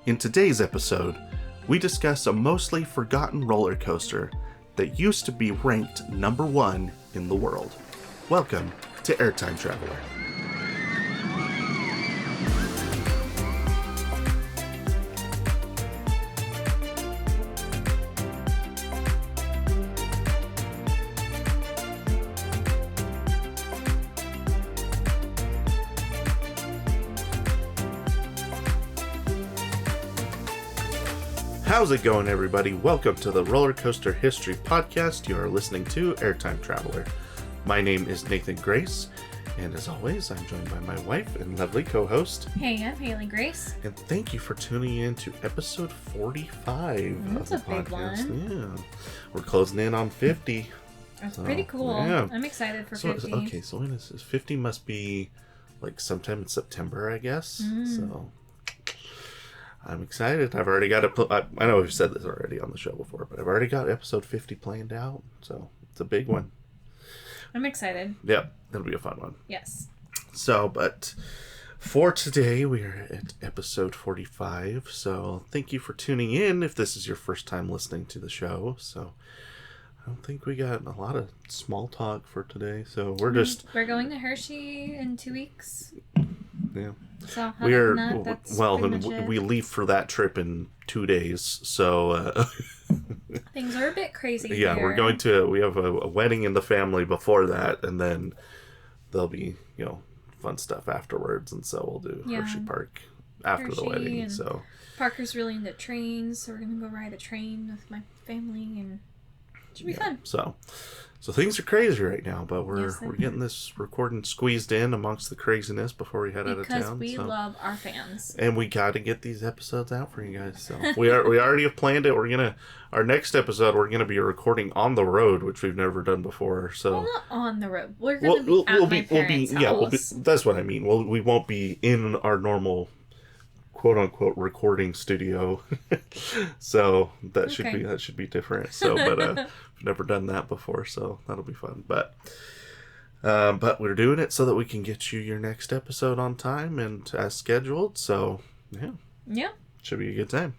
In today's episode, we discuss a mostly forgotten roller coaster that used to be ranked number 1 in the world. Welcome to Airtime Traveler. How's it going, everybody? Welcome to the Roller Coaster History Podcast. You are listening to Airtime Traveler. My name is Nathan Grace, and as always, I'm joined by my wife and lovely co-host. Hey, I'm Haley Grace. And thank you for tuning in to episode 45 That's of the a big podcast. one. Yeah, we're closing in on 50. That's pretty cool. Yeah. I'm excited for 50. Okay, so when is this? 50 must be like sometime in September, I guess. So I'm excited. I've already got it. I know we've said this already on the show before, but I've already got episode 50 planned out. So it's a big one. I'm excited. Yep, it'll be a fun one. Yes. So, but for today, we are at episode 45. So thank you for tuning in if this is your first time listening to the show. So I don't think we got a lot of small talk for today. So we're going to Hershey in 2 weeks. Yeah. So we leave for that trip in 2 days. So things are a bit crazy. Yeah, here. we have a wedding in the family before that, and then there'll be, fun stuff afterwards, and so we'll do Hershey Park after the wedding. So Parker's really into trains, so we're gonna go ride a train with my family, and it should be fun. So things are crazy right now, but we're getting this recording squeezed in amongst the craziness before we head out of town. Because we love our fans, and we got to get these episodes out for you guys. So we already have planned it. Our next episode we're gonna be recording on the road, which we've never done before. So not on the road. We're gonna be at my parents' house. That's what I mean. We won't be in our normal quote unquote recording studio. So that should be different. So but we've never done that before, so that'll be fun. But we're doing it so that we can get you your next episode on time and as scheduled. So yeah, should be a good time.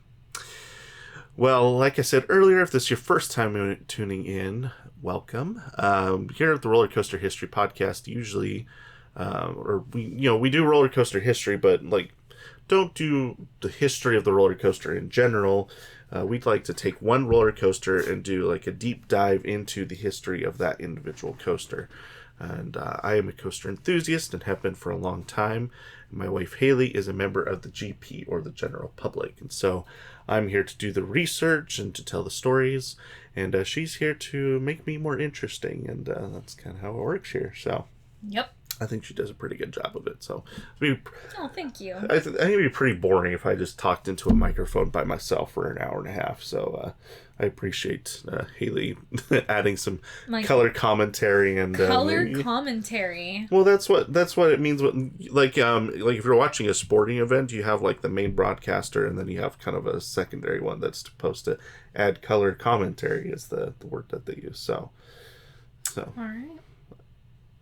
Well, like I said earlier, if this is your first time tuning in, welcome. Here at the Roller Coaster History Podcast, usually we do roller coaster history, but don't do the history of the roller coaster in general. We'd like to take one roller coaster and do a deep dive into the history of that individual coaster. And I am a coaster enthusiast and have been for a long time. My wife Haley is a member of the GP, or the general public. And so I'm here to do the research and to tell the stories. And she's here to make me more interesting. And that's kind of how it works here. So yep. I think she does a pretty good job of it. So, thank you. I think it'd be pretty boring if I just talked into a microphone by myself for an hour and a half. So, I appreciate Haley adding some color commentary and commentary. Well, that's what it means. If you're watching a sporting event, you have the main broadcaster, and then you have kind of a secondary one that's supposed to add color commentary. Is the word that they use. So. All right.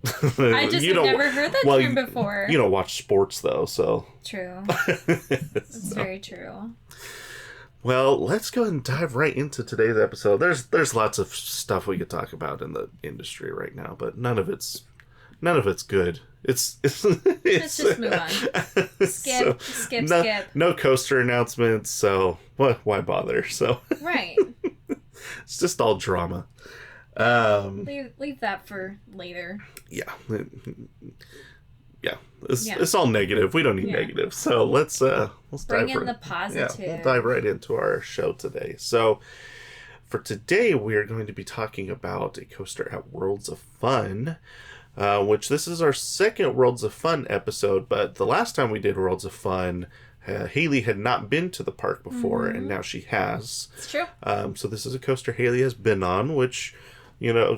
I just have never heard that term before. You don't watch sports, though, so... True. It's very true. Well, let's go ahead and dive right into today's episode. There's lots of stuff we could talk about in the industry right now, but none of it's good. Let's just move on. Skip. No coaster announcements, so why bother? So right. It's just all drama. Leave that for later. Yeah. It's all negative. We don't need negative. So let's bring in the positive. Yeah, we'll dive right into our show today. So for today, we are going to be talking about a coaster at Worlds of Fun, which this is our second Worlds of Fun episode. But the last time we did Worlds of Fun, Haley had not been to the park before, and now she has. It's true. So this is a coaster Haley has been on, which...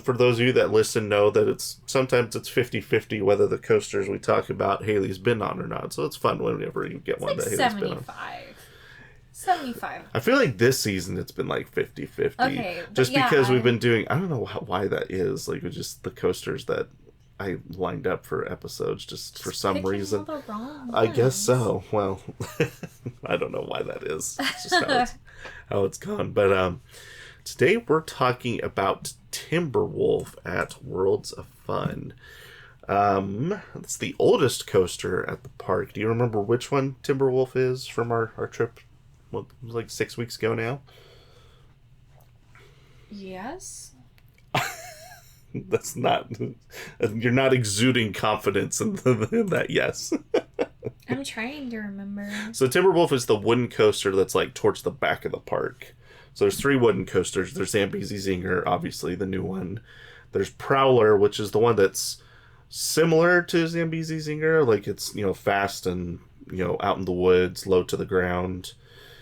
for those of you that listen know that sometimes it's 50-50 whether the coasters we talk about Haley's been on or not. So it's fun whenever you get one that Haley's been on. 75. I feel like this season it's been 50-50. Okay. Just because we've been doing, I don't know why that is. Just the coasters that I lined up for episodes just for some picking reason. all the wrong I guess ones. so. Well, I don't know why that is. It's just how it's gone. But today we're talking about Timberwolf at Worlds of Fun. It's the oldest coaster at the park. Do you remember which one Timberwolf is from our trip? What, it was like 6 weeks ago now? Yes. That's not... You're not exuding confidence in that yes. I'm trying to remember. So Timberwolf is the wooden coaster that's like towards the back of the park. So there's 3 wooden coasters. There's Zambezi Zinger, obviously the new one. There's Prowler, which is the one that's similar to Zambezi Zinger. Like it's, fast and, out in the woods, low to the ground.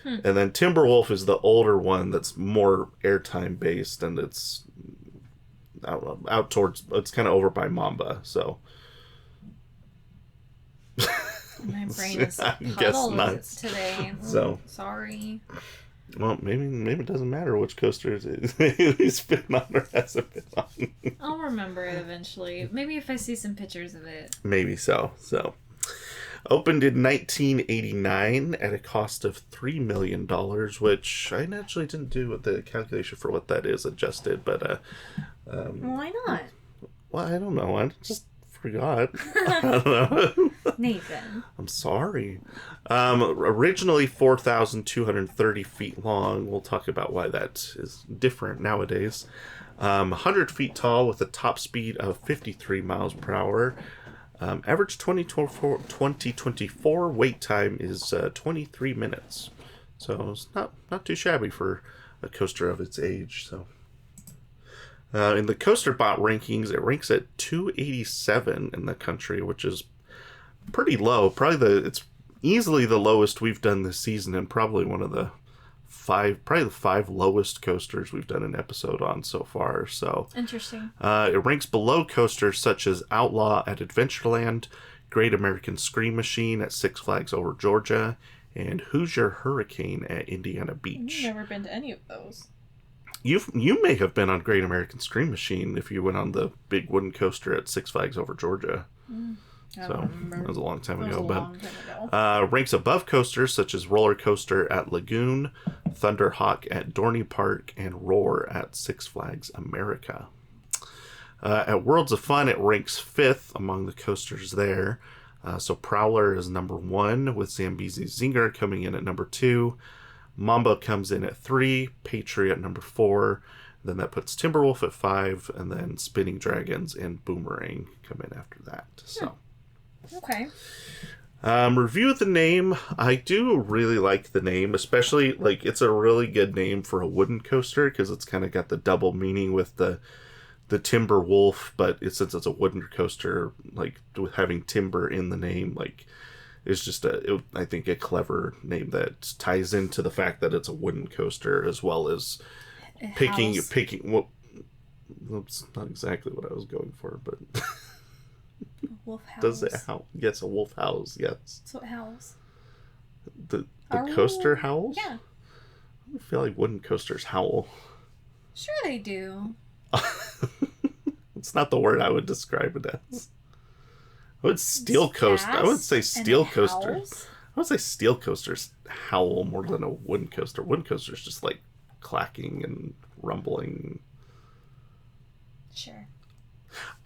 And then Timberwolf is the older one that's more airtime based, and it's out towards, it's kind of over by Mamba, so. My brain is I guess puddled not. today. So. Sorry. Well, maybe it doesn't matter which coaster he's been on or hasn't been on. I'll remember it eventually. Maybe if I see some pictures of it. Maybe so. Opened in 1989 at a cost of $3 million, which I actually didn't do the calculation for what that is adjusted, but... Why not? Well, I don't know. I just forgot. I don't know. Nathan. I'm sorry. Originally 4,230 feet long. We'll talk about why that is different nowadays. 100 feet tall with a top speed of 53 miles per hour. Average 2024 wait time is 23 minutes. So it's not too shabby for a coaster of its age. So in the CoasterBot rankings, it ranks at 287 in the country, which is pretty low. It's easily the lowest we've done this season, and probably one of the 5 lowest coasters we've done an episode on so far. So interesting. It ranks below coasters such as Outlaw at Adventureland, Great American Scream Machine at Six Flags Over Georgia, and Hoosier Hurricane at Indiana Beach. I've never been to any of those. You may have been on Great American Scream Machine if you went on the big wooden coaster at Six Flags Over Georgia. So that was a long time ago. Ranks above coasters such as Roller Coaster at Lagoon, Thunderhawk at Dorney Park, and Roar at Six Flags America. At Worlds of Fun, it ranks 5th among the coasters there. So Prowler is number 1, with Zambezi Zinger coming in at number 2. Mamba comes in at 3, Patriot number 4. Then that puts Timberwolf at 5, and then Spinning Dragons and Boomerang come in after that. So. Okay. Review of the name. I do really like the name, especially it's a really good name for a wooden coaster because it's kind of got the double meaning with the Timber Wolf, but since it's a wooden coaster, with having timber in the name, it's just I think a clever name that ties into the fact that it's a wooden coaster as well as picking. Well, that's not exactly what I was going for, but. Wolf howls. Does it howl? Yes, a wolf howls, yes. So it howls. The coaster howls? Yeah. I feel like wooden coasters howl. Sure they do. It's not the word I would describe it as. I would steel coaster. I would say steel coaster. I would say steel coasters howl more than a wooden coaster. Wooden coaster's just clacking and rumbling. Sure.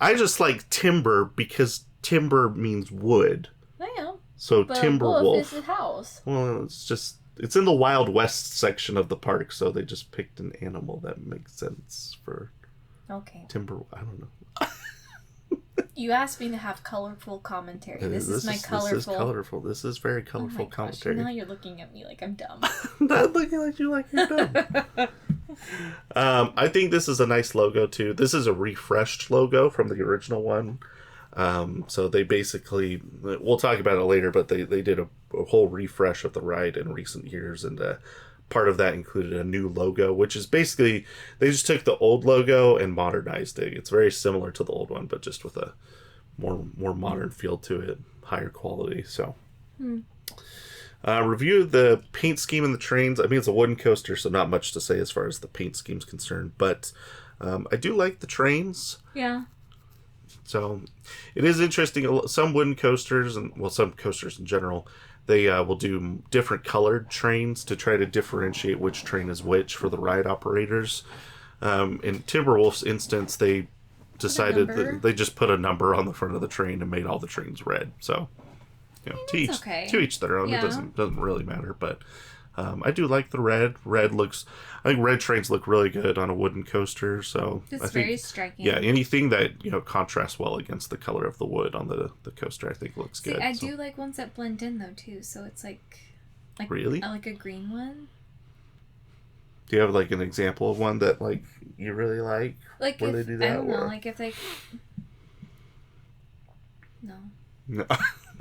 I just like timber because timber means wood. I know. So but Timberwolf. Wolf is a house. Well, it's in the Wild West section of the park, so they just picked an animal that makes sense for timber. I don't know. You asked me to have colorful commentary. This is colorful. This is colorful. This is very colorful commentary. Now you're looking at me like I'm dumb. Not looking like you like you're dumb. I think this is a nice logo too. This is a refreshed logo from the original one. So they basically, we'll talk about it later, but they did a whole refresh of the ride in recent years, and part of that included a new logo, which is basically, they just took the old logo and modernized it. It's very similar to the old one, but just with a more modern feel to it, higher quality. So, review the paint scheme in the trains. I mean, it's a wooden coaster, so not much to say as far as the paint scheme's concerned, but I do like the trains. Yeah. So it is interesting. Some wooden coasters, and some coasters in general, they will do different colored trains to try to differentiate which train is which for the ride operators. In Timberwolf's instance, they decided that they just put a number on the front of the train and made all the trains red. So, to each their own. Yeah. It doesn't really matter, but I do like the red. I think red trains look really good on a wooden coaster. So it's very striking. Yeah, anything that contrasts well against the color of the wood on the coaster, I think looks good. I do like ones that blend in though too. So it's like really, I like a green one. Do you have like an example of one that like you really like? Like where they do that? I don't know. Like if they. No.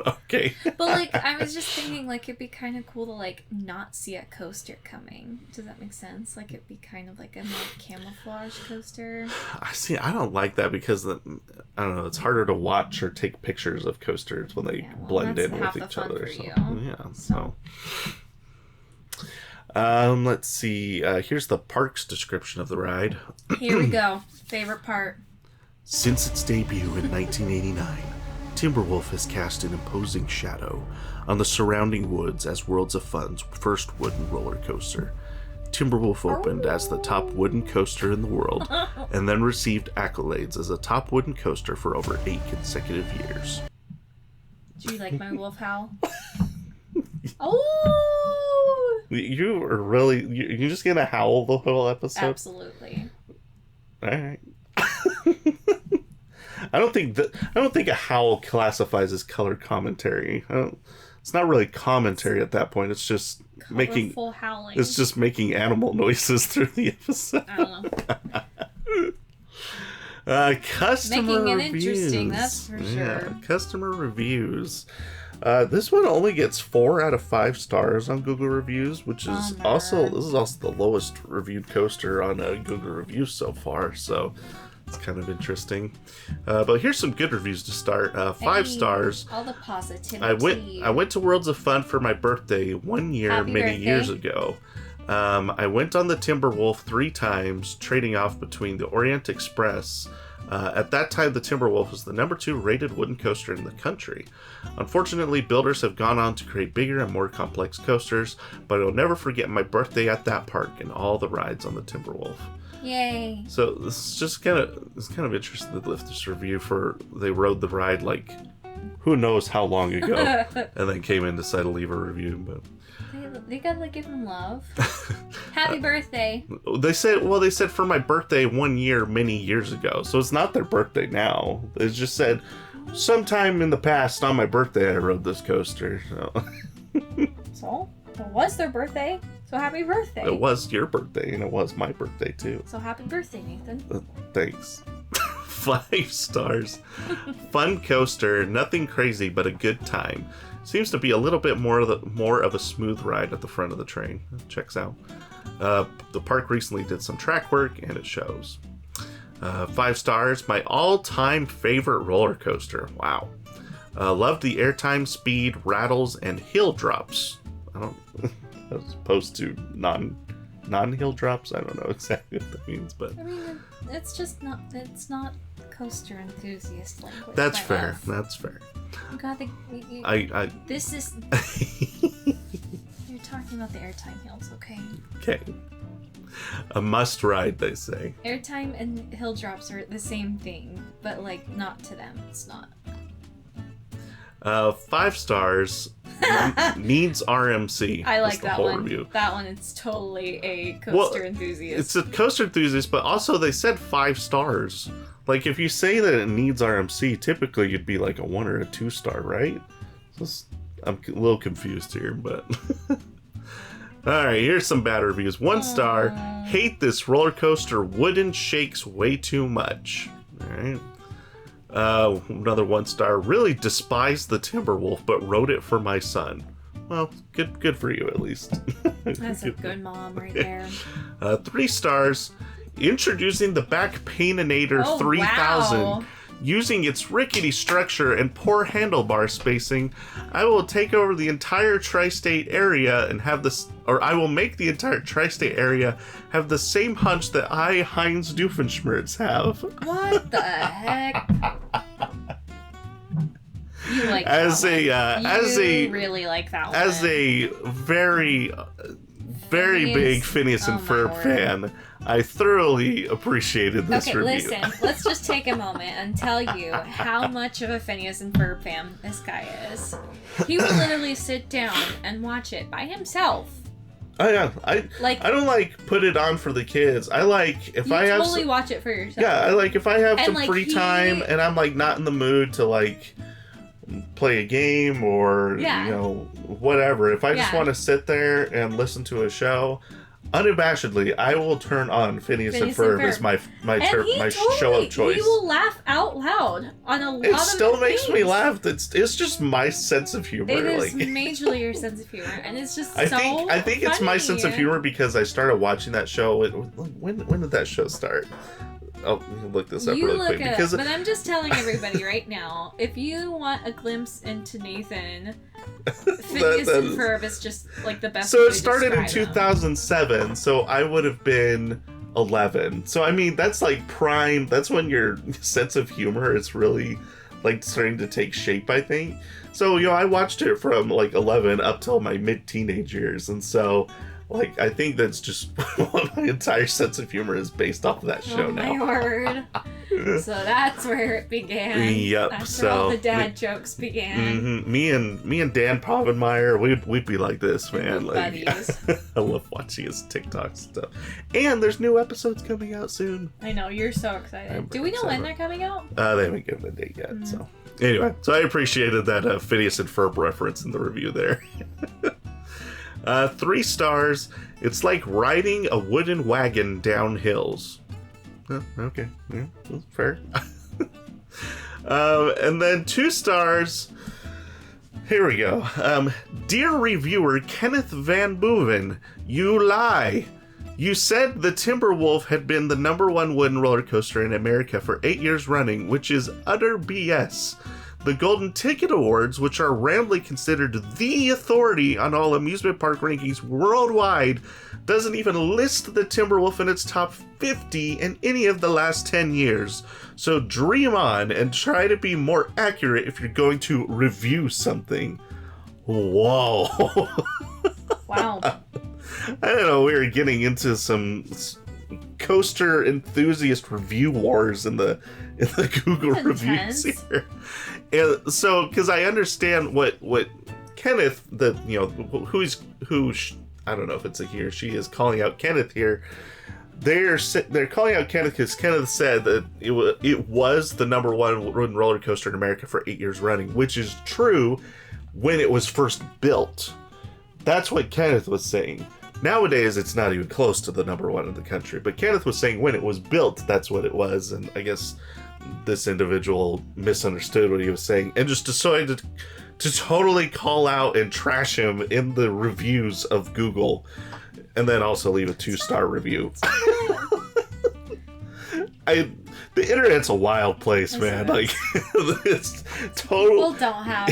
Okay. But like I was just thinking, like it'd be kind of cool to like not see a coaster coming. Does that make sense? Like it'd be kind of like a more camouflage coaster. I don't like that because I don't know. It's harder to watch or take pictures of coasters when they blend in with each other. So. Let's see. Here's the park's description of the ride. Here we go. Favorite part. Since its debut in 1989. Timberwolf has cast an imposing shadow on the surrounding woods as Worlds of Fun's first wooden roller coaster. Timberwolf opened as the top wooden coaster in the world, and then received accolades as a top wooden coaster for over 8 consecutive years. Do you like my wolf howl? Oh! You are really... You're just gonna howl the whole episode? Absolutely. Alright. I don't think a howl classifies as color commentary. It's not really commentary at that point. It's just colorful howling. It's just making animal noises through the episode. I don't know. Customer making it reviews. Interesting, that's for sure. Yeah, customer reviews. This one only gets 4 out of 5 stars on Google Reviews, which is also the lowest reviewed coaster on Google Reviews so far. So. It's kind of interesting. But here's some good reviews to start. 5 stars. All the positivity. I went to Worlds of Fun for my birthday 1 year, many years ago. I went on the Timberwolf 3 times, trading off between the Orient Express. At that time, the Timberwolf was the number 2 rated wooden coaster in the country. Unfortunately, builders have gone on to create bigger and more complex coasters, but I'll never forget my birthday at that park and all the rides on the Timberwolf. Yay. So this is just kind of interesting to lift this review for they rode the ride like who knows how long ago and then came in to decided to leave a review, but they gotta give him love. Happy birthday. They said for my birthday 1 year many years ago, so it's not their birthday now. It just said sometime in the past on my birthday I rode this coaster. So it was their birthday. So happy birthday. It was your birthday, and it was my birthday, too. So happy birthday, Nathan. Thanks. 5 stars. Fun coaster, nothing crazy, but a good time. Seems to be a little bit more of a smooth ride at the front of the train. Checks out. The park recently did some track work, and it shows. 5 stars. My all-time favorite roller coaster. Wow. Loved the airtime, speed, rattles, and hill drops. I don't... as opposed to non-hill drops. I don't know exactly what that means, but I mean, it's not coaster enthusiast language. That's fair. That's fair. You got this is you're talking about the airtime hills, okay? Okay. A must ride, they say. Airtime and hill drops are the same thing, but like not to them. It's not. 5 stars. Needs RMC. I like that one. Review. That one is totally a coaster enthusiast. It's a coaster enthusiast, but also they said 5 stars. Like if you say that it needs RMC, typically you'd be like a 1 or a 2 star, right? I'm a little confused here, but alright, here's some bad reviews. 1 star, hate this roller coaster, wooden shakes way too much. Alright. Another 1 star, really despised the Timberwolf, but rode it for my son. Well, good for you at least. That's a good mom right there. 3 stars, introducing the Back Paininator 3000. Wow. Using its rickety structure and poor handlebar spacing, I will take over the entire tri-state area and have this, or I will make the entire tri-state area have the same hunch that I, Heinz Doofenshmirtz, have. What the heck? You like as that a one. as a really like that one. As a very big Phineas and Ferb fan, I thoroughly appreciated this review. Okay, listen, let's just take a moment and tell you how much of a Phineas and Ferb fan this guy is. He would literally sit down and watch it by himself. Oh yeah, I don't like put it on for the kids. I like if I have totally watch it for yourself. Yeah, I like if I have some free time and I'm like not in the mood to like play a game or you know whatever. If I just want to sit there and listen to a show, unabashedly, I will turn on Phineas and Ferb as my show of choice. He will laugh out loud on a lot of It still makes me laugh. It's just my sense of humor. It is majorly your sense of humor, and it's just I think it's my sense of humor because I started watching that show. When did that show start? Oh, look this up really quick. But I'm just telling everybody right now, if you want a glimpse into Nathan, Phineas and Ferb is just like the best. So it started in 2007, so I would have been 11. So I mean, that's like prime. That's when your sense of humor is really like starting to take shape, I think. So I watched it from like 11 up till my mid-teenage years, and so. Like, I think that's just my entire sense of humor is based off of that show now. Oh, my word. So that's where it began. Yep. That's where all the dad jokes began. Mm-hmm. Me and Dan Povenmire, we'd be like this, man. Like, buddies. I love watching his TikTok stuff. And there's new episodes coming out soon. I know, you're so excited. Do we know when they're coming out? They haven't given a date yet, so. Anyway, so I appreciated that Phineas and Ferb reference in the review there. 3 stars. It's like riding a wooden wagon down hills. Okay, yeah, that's fair. And then 2 stars. Here we go. Dear reviewer Kenneth Van Boeven, you lie. You said the Timberwolf had been the #1 wooden roller coaster in America for 8 years running, which is utter BS. The Golden Ticket Awards, which are roundly considered the authority on all amusement park rankings worldwide, doesn't even list the Timberwolf in its top 50 in any of the last 10 years. So dream on and try to be more accurate if you're going to review something. Whoa. Wow. I don't know, we were getting into some coaster enthusiast review wars in the Google reviews here. And so, because I understand what Kenneth, I don't know if it's a he or she, is calling out Kenneth here. They're calling out Kenneth because Kenneth said that it was the #1 wooden roller coaster in America for 8 years running, which is true when it was first built. That's what Kenneth was saying. Nowadays, it's not even close to the #1 in the country. But Kenneth was saying when it was built, that's what it was. And I guess this individual misunderstood what he was saying and just decided to totally call out and trash him in the reviews of Google, and then also leave a 2-star review. The internet's a wild place, man. Like, it's total. People don't have.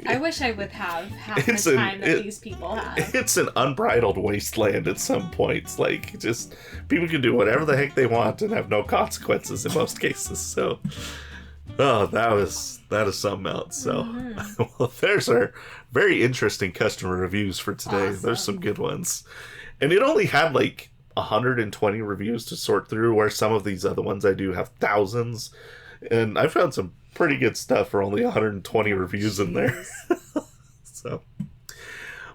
I wish I would have half the time that these people have. It's an unbridled wasteland at some points. Like, just people can do whatever the heck they want and have no consequences in most cases. So, that is something else. So, well, there's our very interesting customer reviews for today. Awesome. There's some good ones, and it only had like 120 reviews to sort through, where some of these other ones I do have thousands, and I found some pretty good stuff for only 120 reviews in there. So,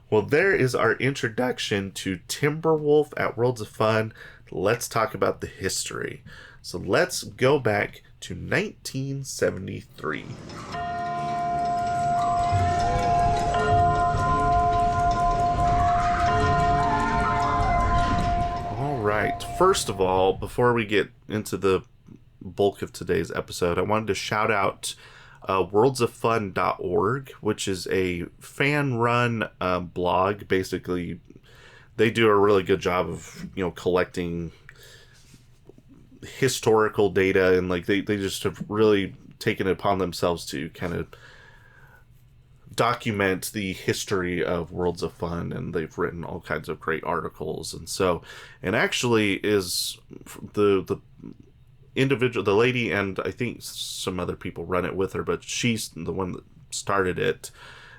well, there is our introduction to Timberwolf at Worlds of Fun. Let's talk about the history. So let's go back to 1973. Right. First of all, before we get into the bulk of today's episode, I wanted to shout out worldsoffun.org, which is a fan-run blog. Basically, they do a really good job of, collecting historical data, and like they just have really taken it upon themselves to kind of document the history of Worlds of Fun, and they've written all kinds of great articles. And actually is the individual, the lady, and I think some other people run it with her, but she's the one that started it,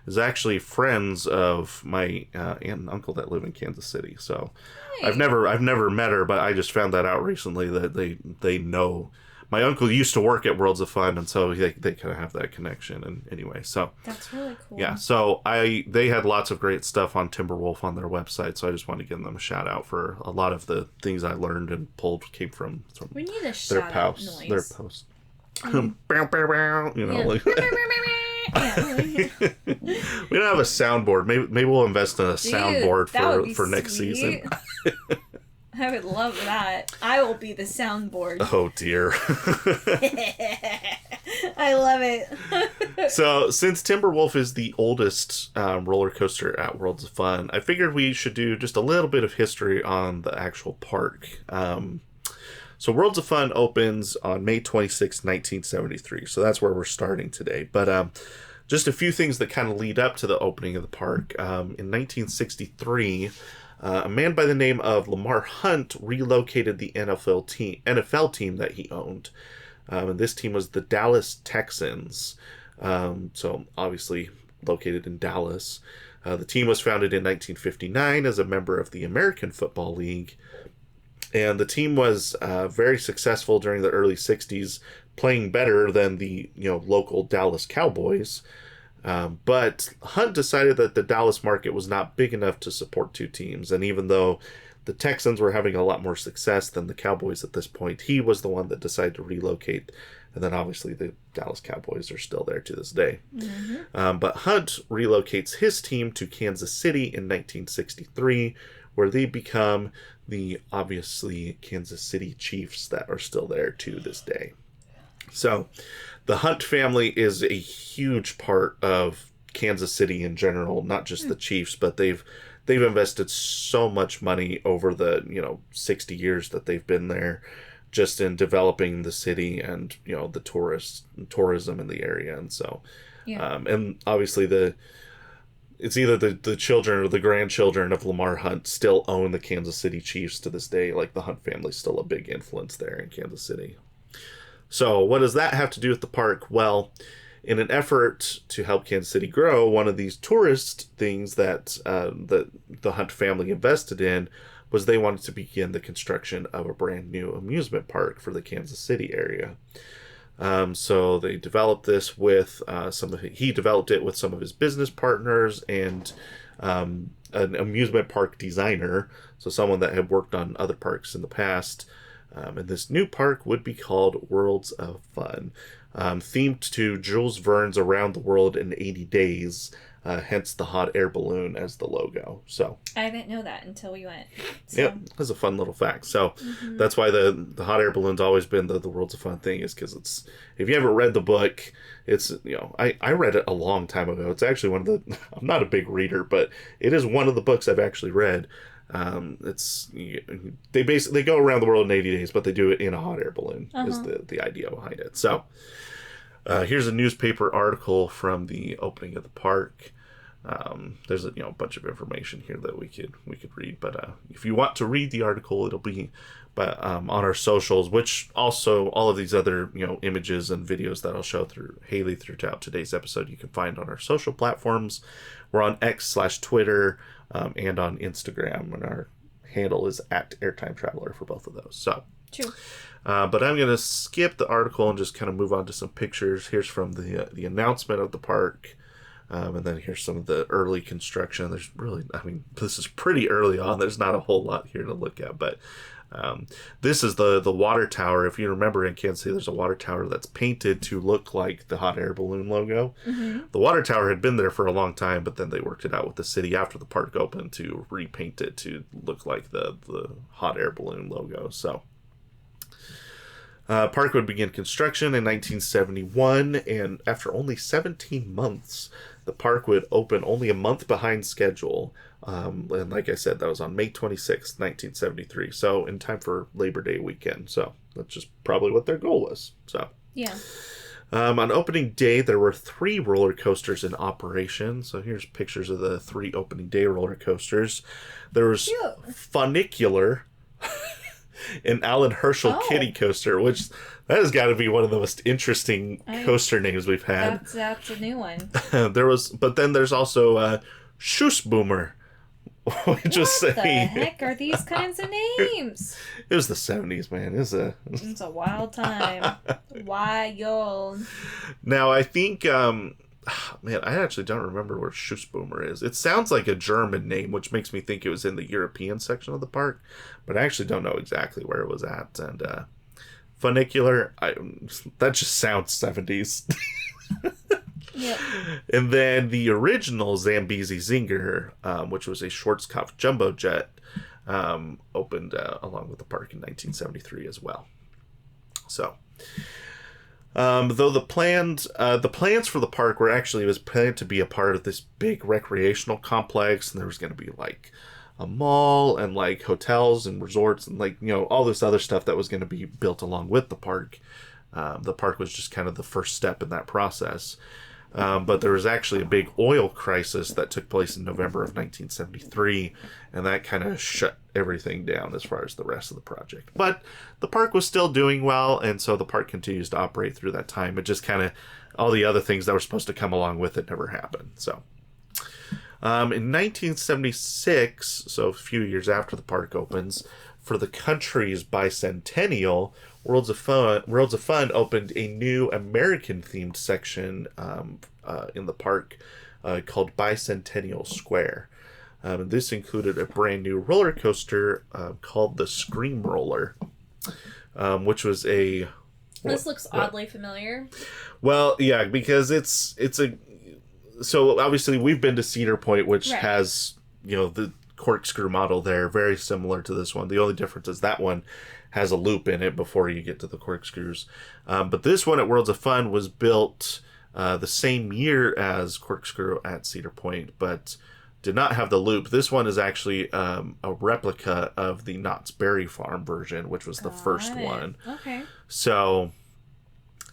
is actually friends of my aunt and uncle that live in Kansas City. So hey. I've never met her, but I just found that out recently that they know. My uncle used to work at Worlds of Fun, and so they kind of have that connection. And anyway, so that's really cool. Yeah, so they had lots of great stuff on Timberwolf on their website, so I just want to give them a shout out for a lot of the things I learned and pulled came from we need a shout out noise. Their post. You know, like we don't have a soundboard. Maybe we'll invest in a soundboard for next season. I would love that. I will be the soundboard. Oh, dear. I love it. So, since Timberwolf is the oldest roller coaster at Worlds of Fun, I figured we should do just a little bit of history on the actual park. So, Worlds of Fun opens on May 26, 1973. So, that's where we're starting today. But just a few things that kind of lead up to the opening of the park. In 1963... a man by the name of Lamar Hunt relocated the NFL team that he owned. And this team was the Dallas Texans. So obviously located in Dallas. The team was founded in 1959 as a member of the American Football League. And the team was very successful during the early 60s, playing better than the local Dallas Cowboys. But Hunt decided that the Dallas market was not big enough to support two teams. And even though the Texans were having a lot more success than the Cowboys at this point, he was the one that decided to relocate. And then obviously the Dallas Cowboys are still there to this day. Mm-hmm. But Hunt relocates his team to Kansas City in 1963, where they become the obviously Kansas City Chiefs that are still there to this day. So the Hunt family is a huge part of Kansas City in general, not just the Chiefs, but they've invested so much money over the 60 years that they've been there, just in developing the city and the tourism in the area. And so and obviously it's either the children or the grandchildren of Lamar Hunt still own the Kansas City Chiefs to this day. Like the Hunt family's still a big influence there in Kansas City. So what does that have to do with the park? Well, in an effort to help Kansas City grow, one of these tourist things that the Hunt family invested in was they wanted to begin the construction of a brand new amusement park for the Kansas City area. So they developed this with he developed it with some of his business partners and an amusement park designer, so someone that had worked on other parks in the past. And this new park would be called Worlds of Fun, themed to Jules Verne's Around the World in 80 Days, hence the hot air balloon as the logo. So I didn't know that until we went. So. Yeah, that's a fun little fact. So that's why the hot air balloon's always been the Worlds of Fun thing, is because it's, if you haven't read the book, it's, I read it a long time ago. It's actually one of the, I'm not a big reader, but it is one of the books I've actually read. They go around the world in 80 days, but they do it in a hot air balloon is the idea behind it. So here's a newspaper article from the opening of the park. There's a bunch of information here that we could read, but if you want to read the article, it'll be on our socials, which also all of these other images and videos that I'll show through Haley throughout today's episode you can find on our social platforms. We're on X/Twitter and on Instagram, and our handle is @airtimetraveler for both of those. So true. But I'm going to skip the article and just kind of move on to some pictures. Here's from the announcement of the park. And then here's some of the early construction. There's really, this is pretty early on. There's not a whole lot here to look at, but this is the water tower. If you remember, in Kansas City, there's a water tower that's painted to look like the hot air balloon logo. Mm-hmm. The water tower had been there for a long time, but then they worked it out with the city after the park opened to repaint it to look like the hot air balloon logo. So park would begin construction in 1971, and after only 17 months, the park would open only a month behind schedule. And like I said, that was on May 26th, 1973. So in time for Labor Day weekend. So that's just probably what their goal was. So yeah. On opening day, there were 3 roller coasters in operation. So here's pictures of the 3 opening day roller coasters. There was Funicular, an Alan Herschel Kiddie coaster, which that has got to be one of the most interesting coaster names we've had. That's a new one. But then there's also Schussboomer. What the heck are these kinds of names? It was the 70s, man. It's a wild time. Wild. Now, I think, man, I actually don't remember where Schussboomer is. It sounds like a German name, which makes me think it was in the European section of the park, but I actually don't know exactly where it was at. And Funicular, that just sounds 70s. Yep. And then the original Zambezi Zinger, which was a Schwarzkopf jumbo jet, opened along with the park in 1973 as well. So, though the plans for the park were actually, it was planned to be a part of this big recreational complex, and there was going to be like a mall and like hotels and resorts and like, all this other stuff that was going to be built along with the park. The park was just kind of the first step in that process. But there was actually a big oil crisis that took place in November of 1973, and that kind of shut everything down as far as the rest of the project. But the park was still doing well, and so the park continues to operate through that time. It just kind of, all the other things that were supposed to come along with it never happened. So, in 1976, so a few years after the park opens, for the country's bicentennial, Worlds of Fun opened a new American-themed section in the park called Bicentennial Square. And this included a brand new roller coaster called the Screamroller, which was a... This looks oddly familiar. Well, yeah, because it's a... So obviously we've been to Cedar Point, which has, the corkscrew model there, very similar to this one. The only difference is that one has a loop in it before you get to the corkscrews. But this one at Worlds of Fun was built the same year as Corkscrew at Cedar Point, but did not have the loop. This one is actually a replica of the Knott's Berry Farm version, which was the first one. Okay. So,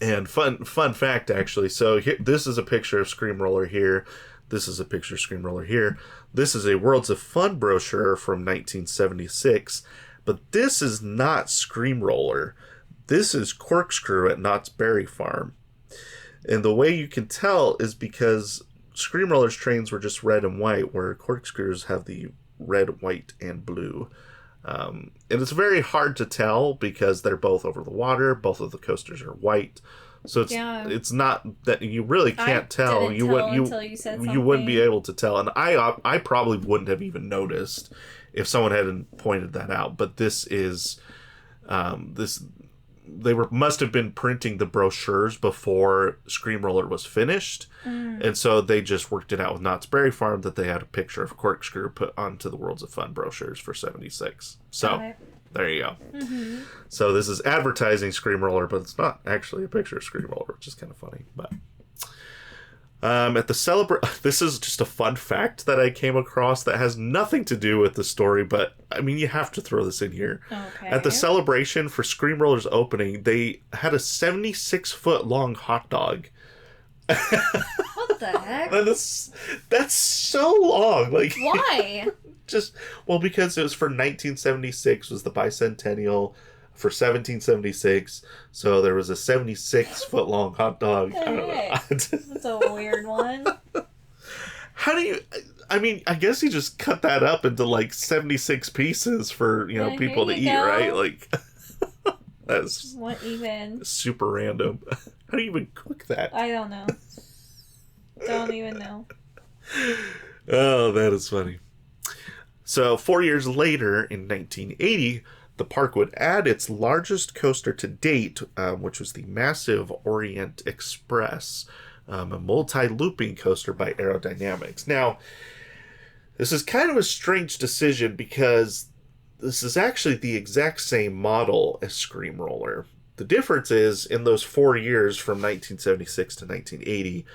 and fun fact, actually. So here, this is a picture of Screamroller here. This is a picture of Screamroller here. This is a Worlds of Fun brochure from 1976. But this is not Screamroller. This is Corkscrew at Knott's Berry Farm. And the way you can tell is because Screamroller's trains were just red and white, where Corkscrews have the red, white, and blue. And it's very hard to tell because they're both over the water. Both of the coasters are white. So it's not that you really can't tell. Until you said something. You wouldn't be able to tell. And I probably wouldn't have even noticed if someone hadn't pointed that out. But this is they must have been printing the brochures before Screamroller was finished, and so they just worked it out with Knott's Berry Farm that they had a picture of Corkscrew put onto the Worlds of Fun brochures for 76. So there you go. Mm-hmm. So this is advertising Screamroller, but it's not actually a picture of Screamroller, which is kind of funny. But at the this is just a fun fact that I came across that has nothing to do with the story, but I mean, you have to throw this in here. Okay. At the celebration for Screamroller's opening, they had a 76-foot long hot dog. What the heck? That's so long. Like, why? Because it was for 1976 was the bicentennial for 1776, so there was a 76-foot long hot dog. I don't know. That's a weird one. How do you? I mean, I guess you just cut that up into like 76 pieces for people to eat, right? Like that's what even super random. How do you even cook that? I don't know. Don't even know. Oh, that is funny. So 4 years later, in 1980. The park would add its largest coaster to date, which was the massive Orient Express, a multi-looping coaster by Aerodynamics. Now, this is kind of a strange decision because this is actually the exact same model as Screamroller. The difference is, in those 4 years from 1976 to 1980,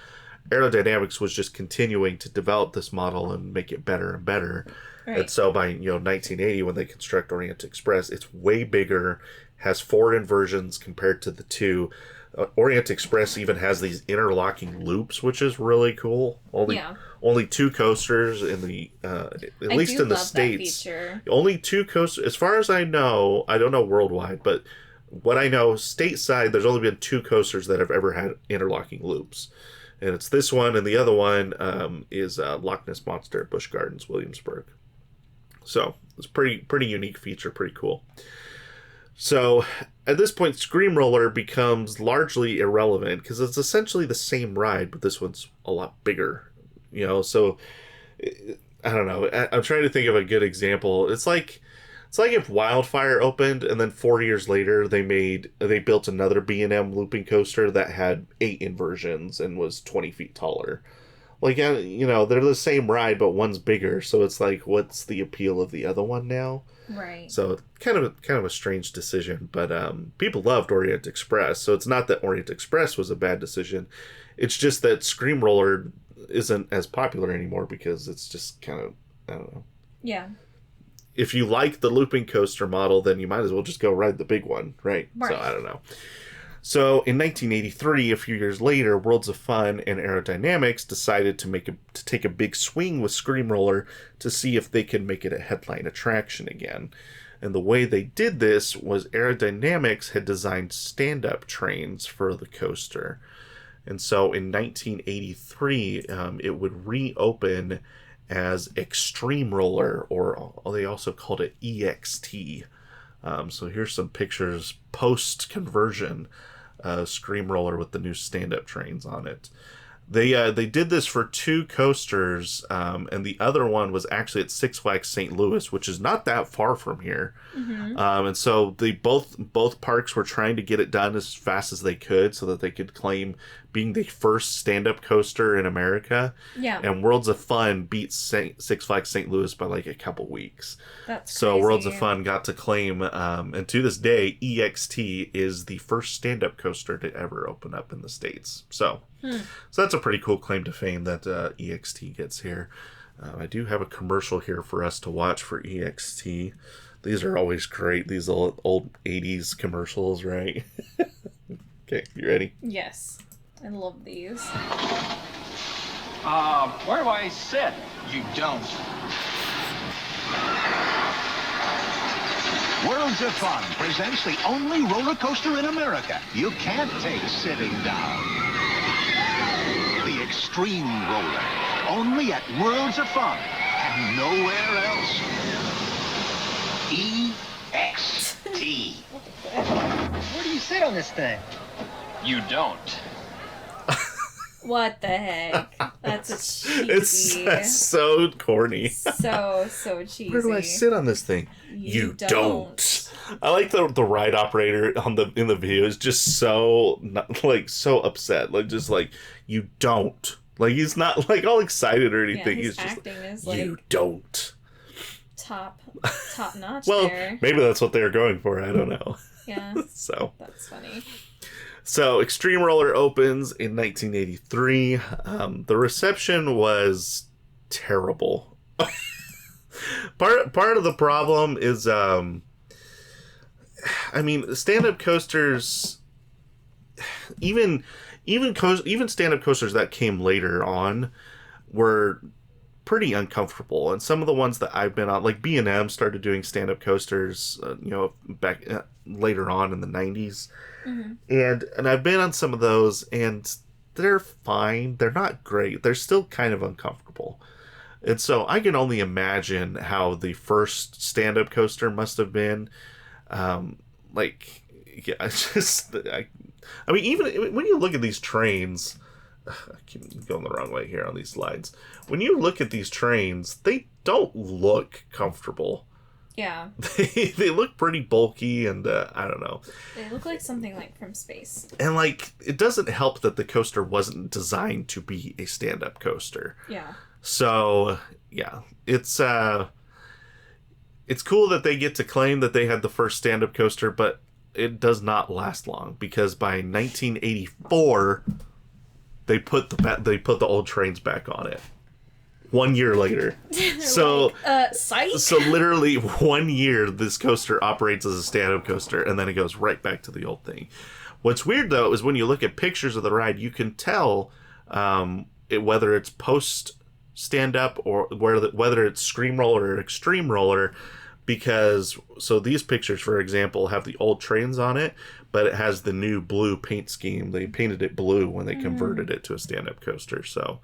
Aerodynamics was just continuing to develop this model and make it better and better. Right. And so by 1980, when they construct Orient Express, it's way bigger, has 4 inversions compared to the 2. Orient Express even has these interlocking loops, which is really cool. Only 2 coasters in the at least in the States. Only 2 coasters, as far as I know. I don't know worldwide, but what I know stateside, there's only been 2 coasters that have ever had interlocking loops, and it's this one, and the other one is Loch Ness Monster at Busch Gardens, Williamsburg. So it's pretty unique feature, pretty cool. So at this point, Screamroller becomes largely irrelevant because it's essentially the same ride, but this one's a lot bigger. So I don't know. I'm trying to think of a good example. It's like if Wildfire opened and then 4 years later they built another B&M looping coaster that had 8 inversions and was 20 feet taller. Like, they're the same ride, but one's bigger. So it's like, what's the appeal of the other one now? Right. So kind of a strange decision, but people loved Orient Express. So it's not that Orient Express was a bad decision. It's just that Screamroller isn't as popular anymore because it's just kind of, I don't know. Yeah. If you like the looping coaster model, then you might as well just go ride the big one, right? So I don't know. So in 1983, a few years later, Worlds of Fun and Aerodynamics decided to take a big swing with Screamroller to see if they could make it a headline attraction again. And the way they did this was Aerodynamics had designed stand-up trains for the coaster. And so in 1983, it would reopen as Extremeroller, or they also called it EXT. So here's some pictures post-conversion. Screamroller with the new stand-up trains on it. They did this for 2 coasters, and the other one was actually at Six Flags St. Louis, which is not that far from here. Mm-hmm. And so they both parks were trying to get it done as fast as they could so that they could claim being the first stand-up coaster in America. Yeah. And Worlds of Fun beat Six Flags St. Louis by like a couple weeks. That's so crazy. Worlds of Fun got to claim, and to this day, EXT is the first stand-up coaster to ever open up in the States. So that's a pretty cool claim to fame that EXT gets here. I do have a commercial here for us to watch for EXT. These are always great. These old 80s commercials, right? Okay, you ready? Yes. I love these. Where do I sit? You don't. Worlds of Fun presents the only roller coaster in America you can't take sitting down. The Extreme Roller. Only at Worlds of Fun and nowhere else. EXT. Where do you sit on this thing? You don't. What the heck? That's cheesy. It's so corny. So cheesy. Where do I sit on this thing? You don't. I like the ride operator in the video is just so so upset. Just you don't. He's not all excited or anything. Yeah, his he's just acting is you don't. Top notch. Well, there. Maybe that's what they were going for. I don't know. Yeah. So that's funny. So Extremeroller opens in 1983. The reception was terrible. Part of the problem is, stand-up coasters, even stand-up coasters that came later on were pretty uncomfortable. And some of the ones that I've been on, like B&M started doing stand-up coasters, back later on in the 90s. Mm-hmm. And I've been on some of those, and they're fine. They're not great. They're still kind of uncomfortable. And so I can only imagine how the first stand-up coaster must have been. Even when you look at these trains, I keep going the wrong way here on these slides. When you look at these trains, they don't look comfortable. Yeah. They look pretty bulky, and I don't know. They look like something from space. And it doesn't help that the coaster wasn't designed to be a stand-up coaster. Yeah. So yeah, it's cool that they get to claim that they had the first stand-up coaster, but it does not last long because by 1984, they put the old trains back on it. 1 year later. So psych? So literally 1 year this coaster operates as a stand-up coaster, and then it goes right back to the old thing. What's weird though is when you look at pictures of the ride, you can tell whether it's post stand-up or whether it's Screamroller or Extreme Roller, because so these pictures, for example, have the old trains on it, but it has the new blue paint scheme. They painted it blue when they converted it to a stand-up coaster. So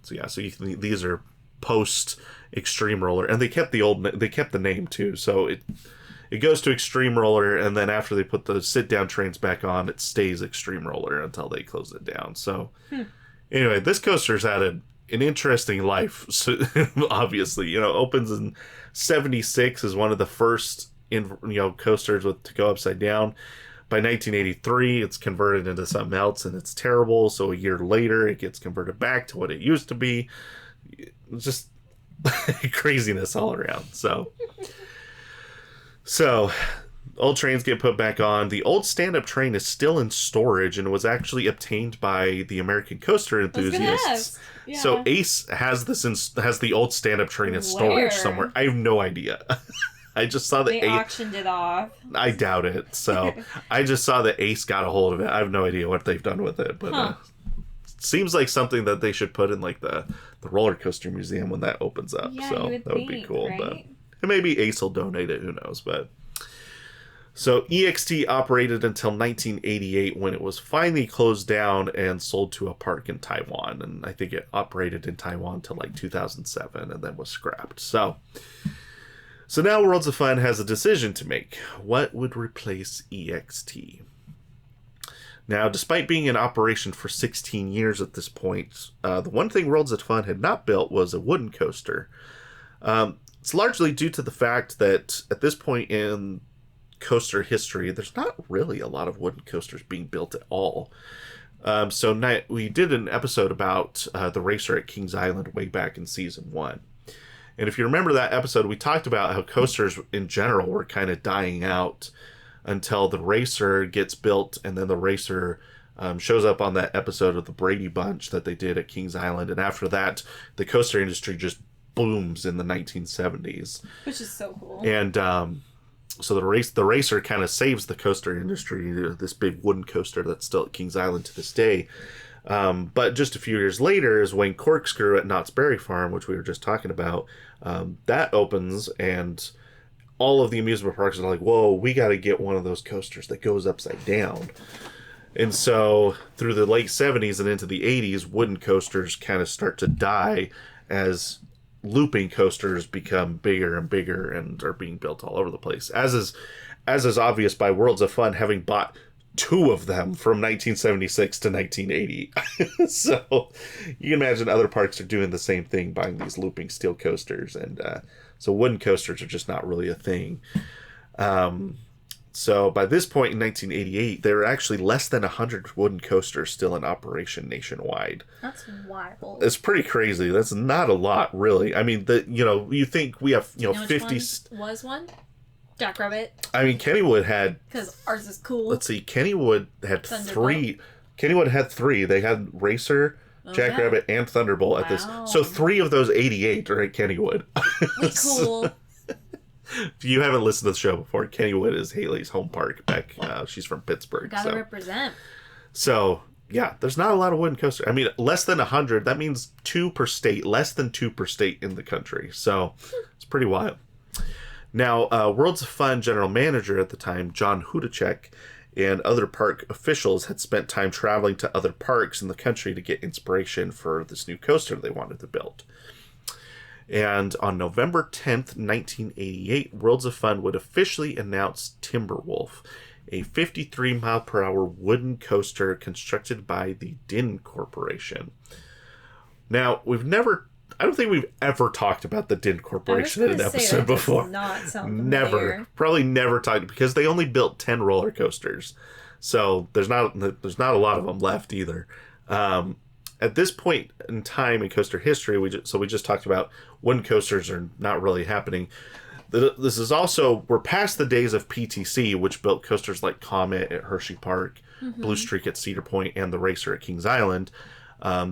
these are post Extreme Roller, and they kept the name too. So it goes to Extreme Roller, and then after they put the sit down trains back on, it stays Extreme Roller until they close it down. So anyway, this coaster's had an interesting life. So obviously, opens in 1976 is one of the first coasters to go upside down. By 1983, it's converted into something else, and it's terrible. So a year later, it gets converted back to what it used to be. It's just craziness all around. So old trains get put back on. The old stand-up train is still in storage and was actually obtained by the American coaster enthusiasts. Yeah. So Ace has the old stand-up train in storage somewhere. I have no idea. I just saw they auctioned it off. I doubt it. So I just saw that Ace got a hold of it. I have no idea what they've done with it, but it seems like something that they should put in like the roller coaster museum when that opens up. Yeah, so would that would be cool. right? But and maybe Ace will donate it. Who knows? But so EXT operated until 1988 when it was finally closed down and sold to a park in Taiwan. And I think it operated in Taiwan till like 2007 and then was scrapped. So now Worlds of Fun has a decision to make. What would replace EXT? Now, despite being in operation for 16 years at this point, the one thing Worlds of Fun had not built was a wooden coaster. It's largely due to the fact that at this point in coaster history, there's not really a lot of wooden coasters being built at all. So we did an episode about the racer at Kings Island way back in season 1. And if you remember that episode, we talked about how coasters in general were kind of dying out until the racer gets built, and then the racer shows up on that episode of the Brady Bunch that they did at Kings Island. And after that, the coaster industry just booms in the 1970s. Which is so cool. And so the racer kind of saves the coaster industry, this big wooden coaster that's still at Kings Island to this day. But just a few years later is when Corkscrew at Knott's Berry Farm, which we were just talking about, that opens, and all of the amusement parks are like, whoa, we got to get one of those coasters that goes upside down. And so through the late 70s and into the 80s, wooden coasters kind of start to die as looping coasters become bigger and bigger and are being built all over the place. As is obvious by Worlds of Fun having bought 2 of them from 1976 to 1980. So you can imagine other parks are doing the same thing, buying these looping steel coasters. And so wooden coasters are just not really a thing. So by this point in 1988, there are actually less than 100 wooden coasters still in operation nationwide. That's wild. It's pretty crazy. That's not a lot, really. I mean, you think we have, 50... was one? Jackrabbit. I mean, Kennywood had... Because ours is cool. Let's see. Kennywood had 3. Kennywood had 3. They had Racer, Jackrabbit, and Thunderbolt at this. So 3 of those 88 are at Kennywood. We cool. If you haven't listened to the show before, Kennywood is Haley's home park. She's from Pittsburgh. Gotta represent. So, yeah, there's not a lot of wooden coasters. I mean, less than 100. That means 2 per state. Less than 2 per state in the country. So, it's pretty wild. Now, Worlds of Fun general manager at the time, John Hudacek, and other park officials had spent time traveling to other parks in the country to get inspiration for this new coaster they wanted to build. And on November 10th, 1988, Worlds of Fun would officially announce Timberwolf, a 53-mile-per-hour wooden coaster constructed by the Din Corporation. Now, I don't think we've ever talked about the Din Corporation in an episode before. Never. Probably never talked, because they only built 10 roller coasters. So there's not a lot of them left either. At this point in time in coaster history, we just talked about wooden coasters are not really happening. This is also, we're past the days of PTC, which built coasters like Comet at Hershey Park, Blue Streak at Cedar Point, and the Racer at Kings Island.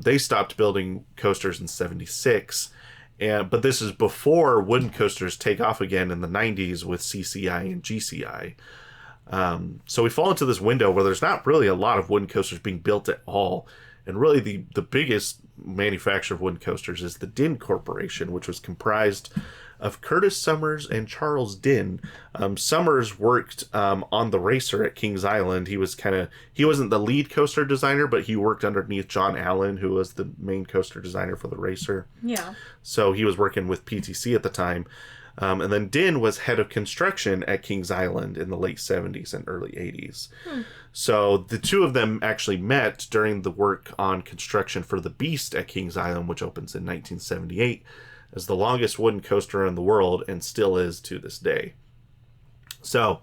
They stopped building coasters in 76. But this is before wooden coasters take off again in the 90s with CCI and GCI. So we fall into this window where there's not really a lot of wooden coasters being built at all. And really the biggest manufacturer of wooden coasters is the Dinn Corporation, which was comprised of Curtis Summers and Charles Dinn. Summers worked on the Racer at Kings Island. He wasn't the lead coaster designer, but he worked underneath John Allen, who was the main coaster designer for the Racer. Yeah. So he was working with PTC at the time. And then Dinn was head of construction at Kings Island in the late 70s and early 80s. So the two of them actually met during the work on construction for the Beast at Kings Island, which opens in 1978 as the longest wooden coaster in the world and still is to this day. So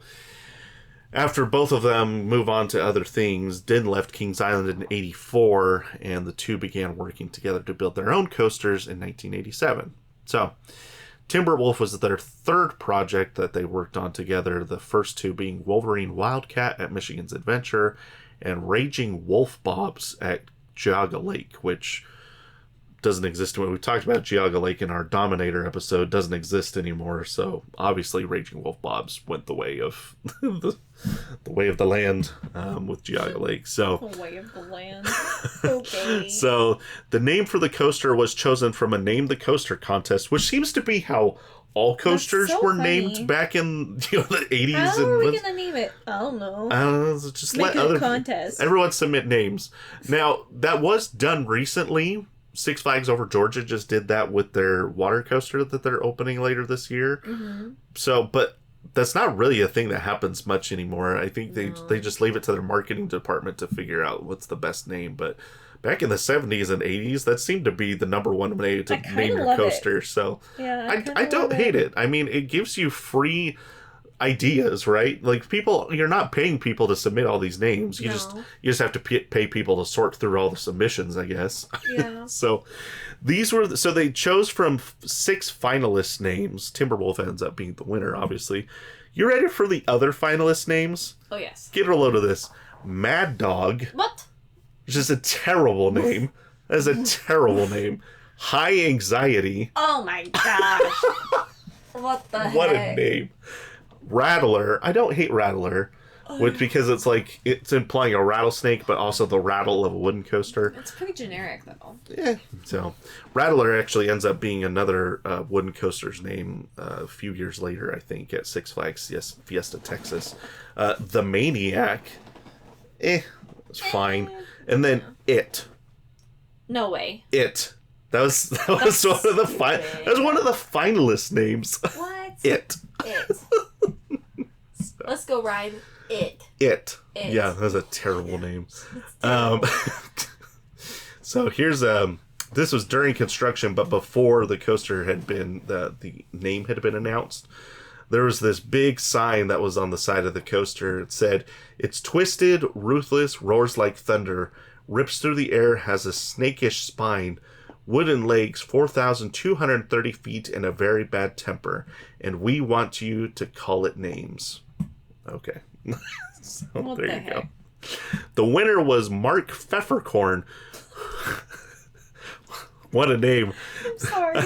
after both of them move on to other things, Dinn left Kings Island in 84, and the two began working together to build their own coasters in 1987. So Timberwolf was their third project that they worked on together, the first two being Wolverine Wildcat at Michigan's Adventure and Raging Wolf Bobs at Geauga Lake, which doesn't exist anymore. We talked about Geauga Lake in our Dominator episode, doesn't exist anymore, so obviously Raging Wolf Bobs went the way of the way of the land with Geauga Lake. So The way of the land. Okay. So the name for the coaster was chosen from a Name the Coaster contest, which seems to be how all coasters were named back in the 80s. How are we gonna name it? I don't know. Just Make let it a contest. everyone submit names. Now that was done recently. Six Flags Over Georgia just did that with their water coaster that they're opening later this year. So, but that's not really a thing that happens much anymore. I think they just leave it to their marketing department to figure out what's the best name. But back in the 70s and 80s, that seemed to be the number one way to name your coaster. So yeah, I don't hate it. I mean, it gives you free ideas, right? Like you're not paying people to submit all these names. You just have to pay people to sort through all the submissions, I guess. Yeah. So they chose from 6 finalist names. Timberwolf ends up being the winner, obviously. You ready for the other finalist names? Oh yes. Get a load of this. Mad Dog. What? Which is a terrible name. That is a terrible name. High Anxiety. Oh my gosh. What the heck? What a name. Rattler. I don't hate Rattler, because it's implying a rattlesnake, but also the rattle of a wooden coaster. It's pretty generic, though. Yeah. So, Rattler actually ends up being another wooden coaster's name a few years later, I think, at Six Flags Fiesta, Texas. The Maniac. It's fine. And then It. No way. It. That was one of the finalist names. What? It. Let's go ride It. It. Yeah, that's a terrible name. So here's this was during construction, but before the coaster had been the name had been announced. There was this big sign that was on the side of the coaster. It said, "It's twisted, ruthless, roars like thunder, rips through the air, has a snakish spine, wooden legs, 4,230 feet, and a very bad temper. And we want you to call it names." Okay. So there you go. The winner was Mark Pfefferkorn. What a name. I'm sorry.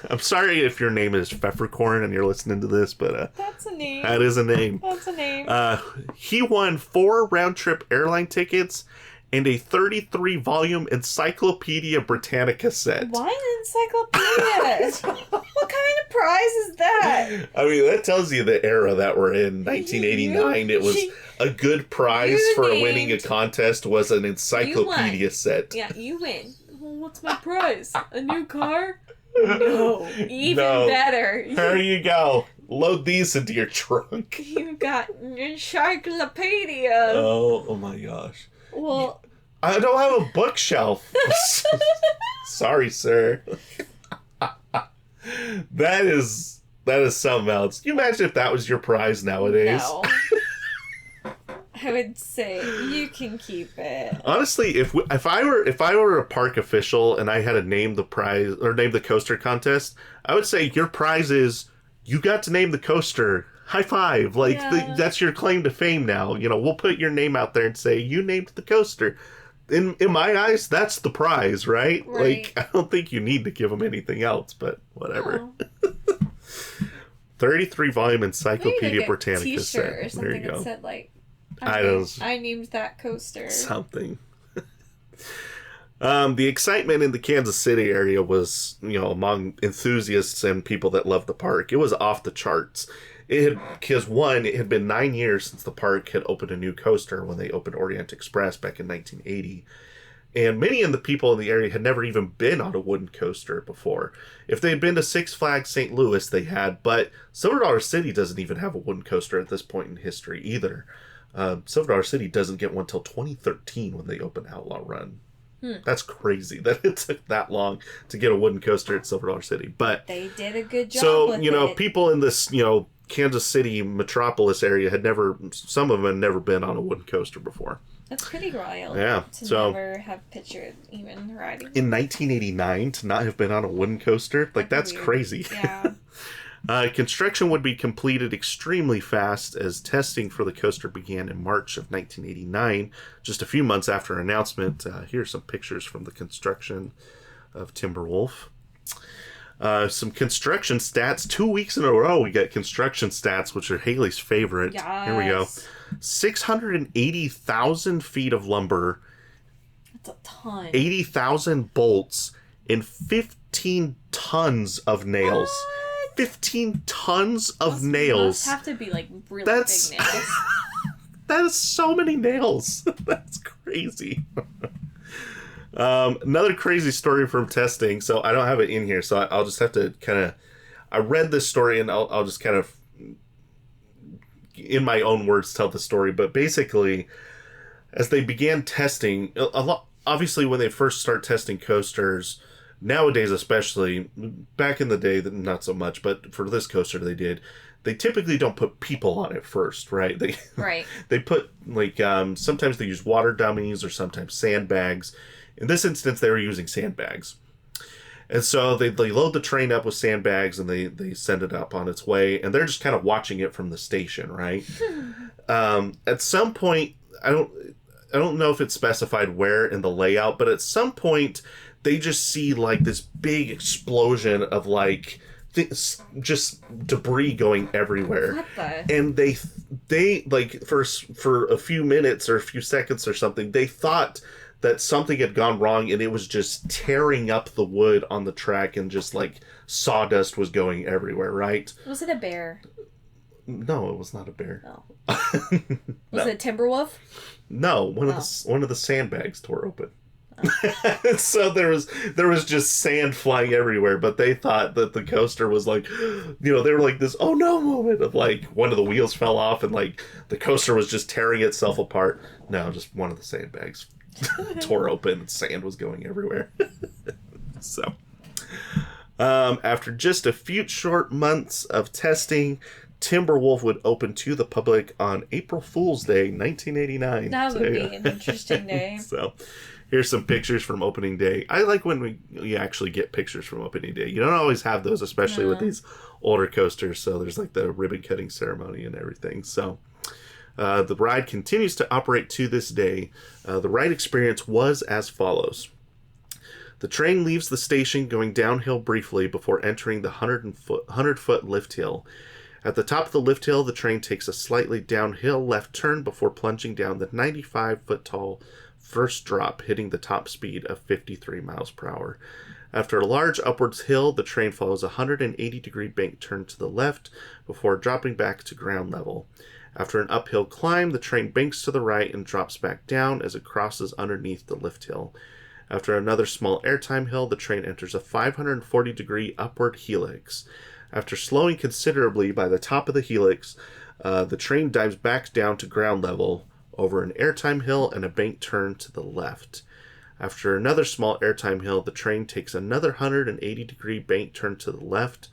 I'm sorry if your name is Pfefferkorn and you're listening to this, but that's a name. That is a name. That's a name. He won 4 round-trip airline tickets and a 33-volume Encyclopedia Brittanica set. Why an encyclopedia? What kind of prize is that? I mean, that tells you the era that we're in. 1989, it was a good prize for winning a contest was an encyclopedia set. Yeah, you win. Well, what's my prize? A new car? No. Even better. There you go. Load these into your trunk. You got an encyclopedia. Oh my gosh. Well, I don't have a bookshelf. Sorry, sir. That is something else. Can you imagine if that was your prize nowadays? No. I would say you can keep it. Honestly, if I were a park official and I had to name the prize or name the coaster contest, I would say your prize is you got to name the coaster. High five. Like, that's your claim to fame now. You know, we'll put your name out there and say, you named the coaster. In my eyes, that's the prize, right? Like, I don't think you need to give them anything else, but whatever. 33-volume Encyclopedia Brittanica T-shirt set. or something There you go. That said, like, I named that coaster. Something. The excitement in the Kansas City area was, you know, among enthusiasts and people that loved the park. It was off the charts. Because one, it had been 9 years since the park had opened a new coaster when they opened Orient Express back in 1980. And many of the people in the area had never even been on a wooden coaster before. If they had been to Six Flags St. Louis, they had, but Silver Dollar City doesn't even have a wooden coaster at this point in history either. Silver Dollar City doesn't get one until 2013 when they opened Outlaw Run. That's crazy that it took that long to get a wooden coaster at Silver Dollar City. But they did a good job. So, with you know, it. people in this, you know, Kansas City metropolis area some of them had never been on a wooden coaster before. That's pretty wild. Yeah. To never have pictured even riding. In 1989, to not have been on a wooden coaster, like, that's weird. crazy. Yeah. Construction would be completed extremely fast as testing for the coaster began in March of 1989, just a few months after announcement. Here's some pictures from the construction of Timberwolf. Some construction stats. 2 weeks in a row we get construction stats, which are Haley's favorite. Yes. Here we go. 680,000 feet of lumber. That's a ton. 80,000 bolts and 15 tons of nails. What? 15 tons of nails. Those have to be like really big nails. That is so many nails. That's crazy. Another crazy story from testing. So I don't have it in here, so I'll just have to kind of... I read this story and I'll just kind of, in my own words, tell the story. But basically, as they began testing, obviously when they first start testing coasters, nowadays especially, back in the day, not so much, but for this coaster they typically don't put people on it first, right? They put, like, sometimes they use water dummies or sometimes sandbags. In this instance, they were using sandbags. And so they load the train up with sandbags and they send it up on its way. And they're just kind of watching it from the station, right? At some point, I don't know if it's specified where in the layout, but at some point they just see like this big explosion of like just debris going everywhere. What the? And they like for a few minutes or a few seconds or something, they thought that something had gone wrong and it was just tearing up the wood on the track and just like sawdust was going everywhere, right? Was it a bear? No, it was not a bear. No. Was it a Timberwolf? No, one of the sandbags tore open. Oh. So there was just sand flying everywhere, but they thought that the coaster was like, you know, they were like this oh no moment of like one of the wheels fell off and like the coaster was just tearing itself apart. No, just one of the sandbags tore open and sand was going everywhere. So after just a few short months of testing, Timberwolf would open to the public on April Fool's Day 1989. That would be an interesting day. So here's some pictures from opening day. I like when we actually get pictures from opening day. You don't always have those, especially with these older coasters. So there's like the ribbon cutting ceremony and everything. So the ride continues to operate to this day. The ride experience was as follows. The train leaves the station going downhill briefly before entering the 100-foot lift hill. At the top of the lift hill, the train takes a slightly downhill left turn before plunging down the 95-foot-tall first drop, hitting the top speed of 53 miles per hour. After a large upwards hill, the train follows a 180-degree bank turn to the left before dropping back to ground level. After an uphill climb, the train banks to the right and drops back down as it crosses underneath the lift hill. After another small airtime hill, the train enters a 540-degree upward helix. After slowing considerably by the top of the helix, the train dives back down to ground level over an airtime hill and a bank turn to the left. After another small airtime hill, the train takes another 180-degree bank turn to the left.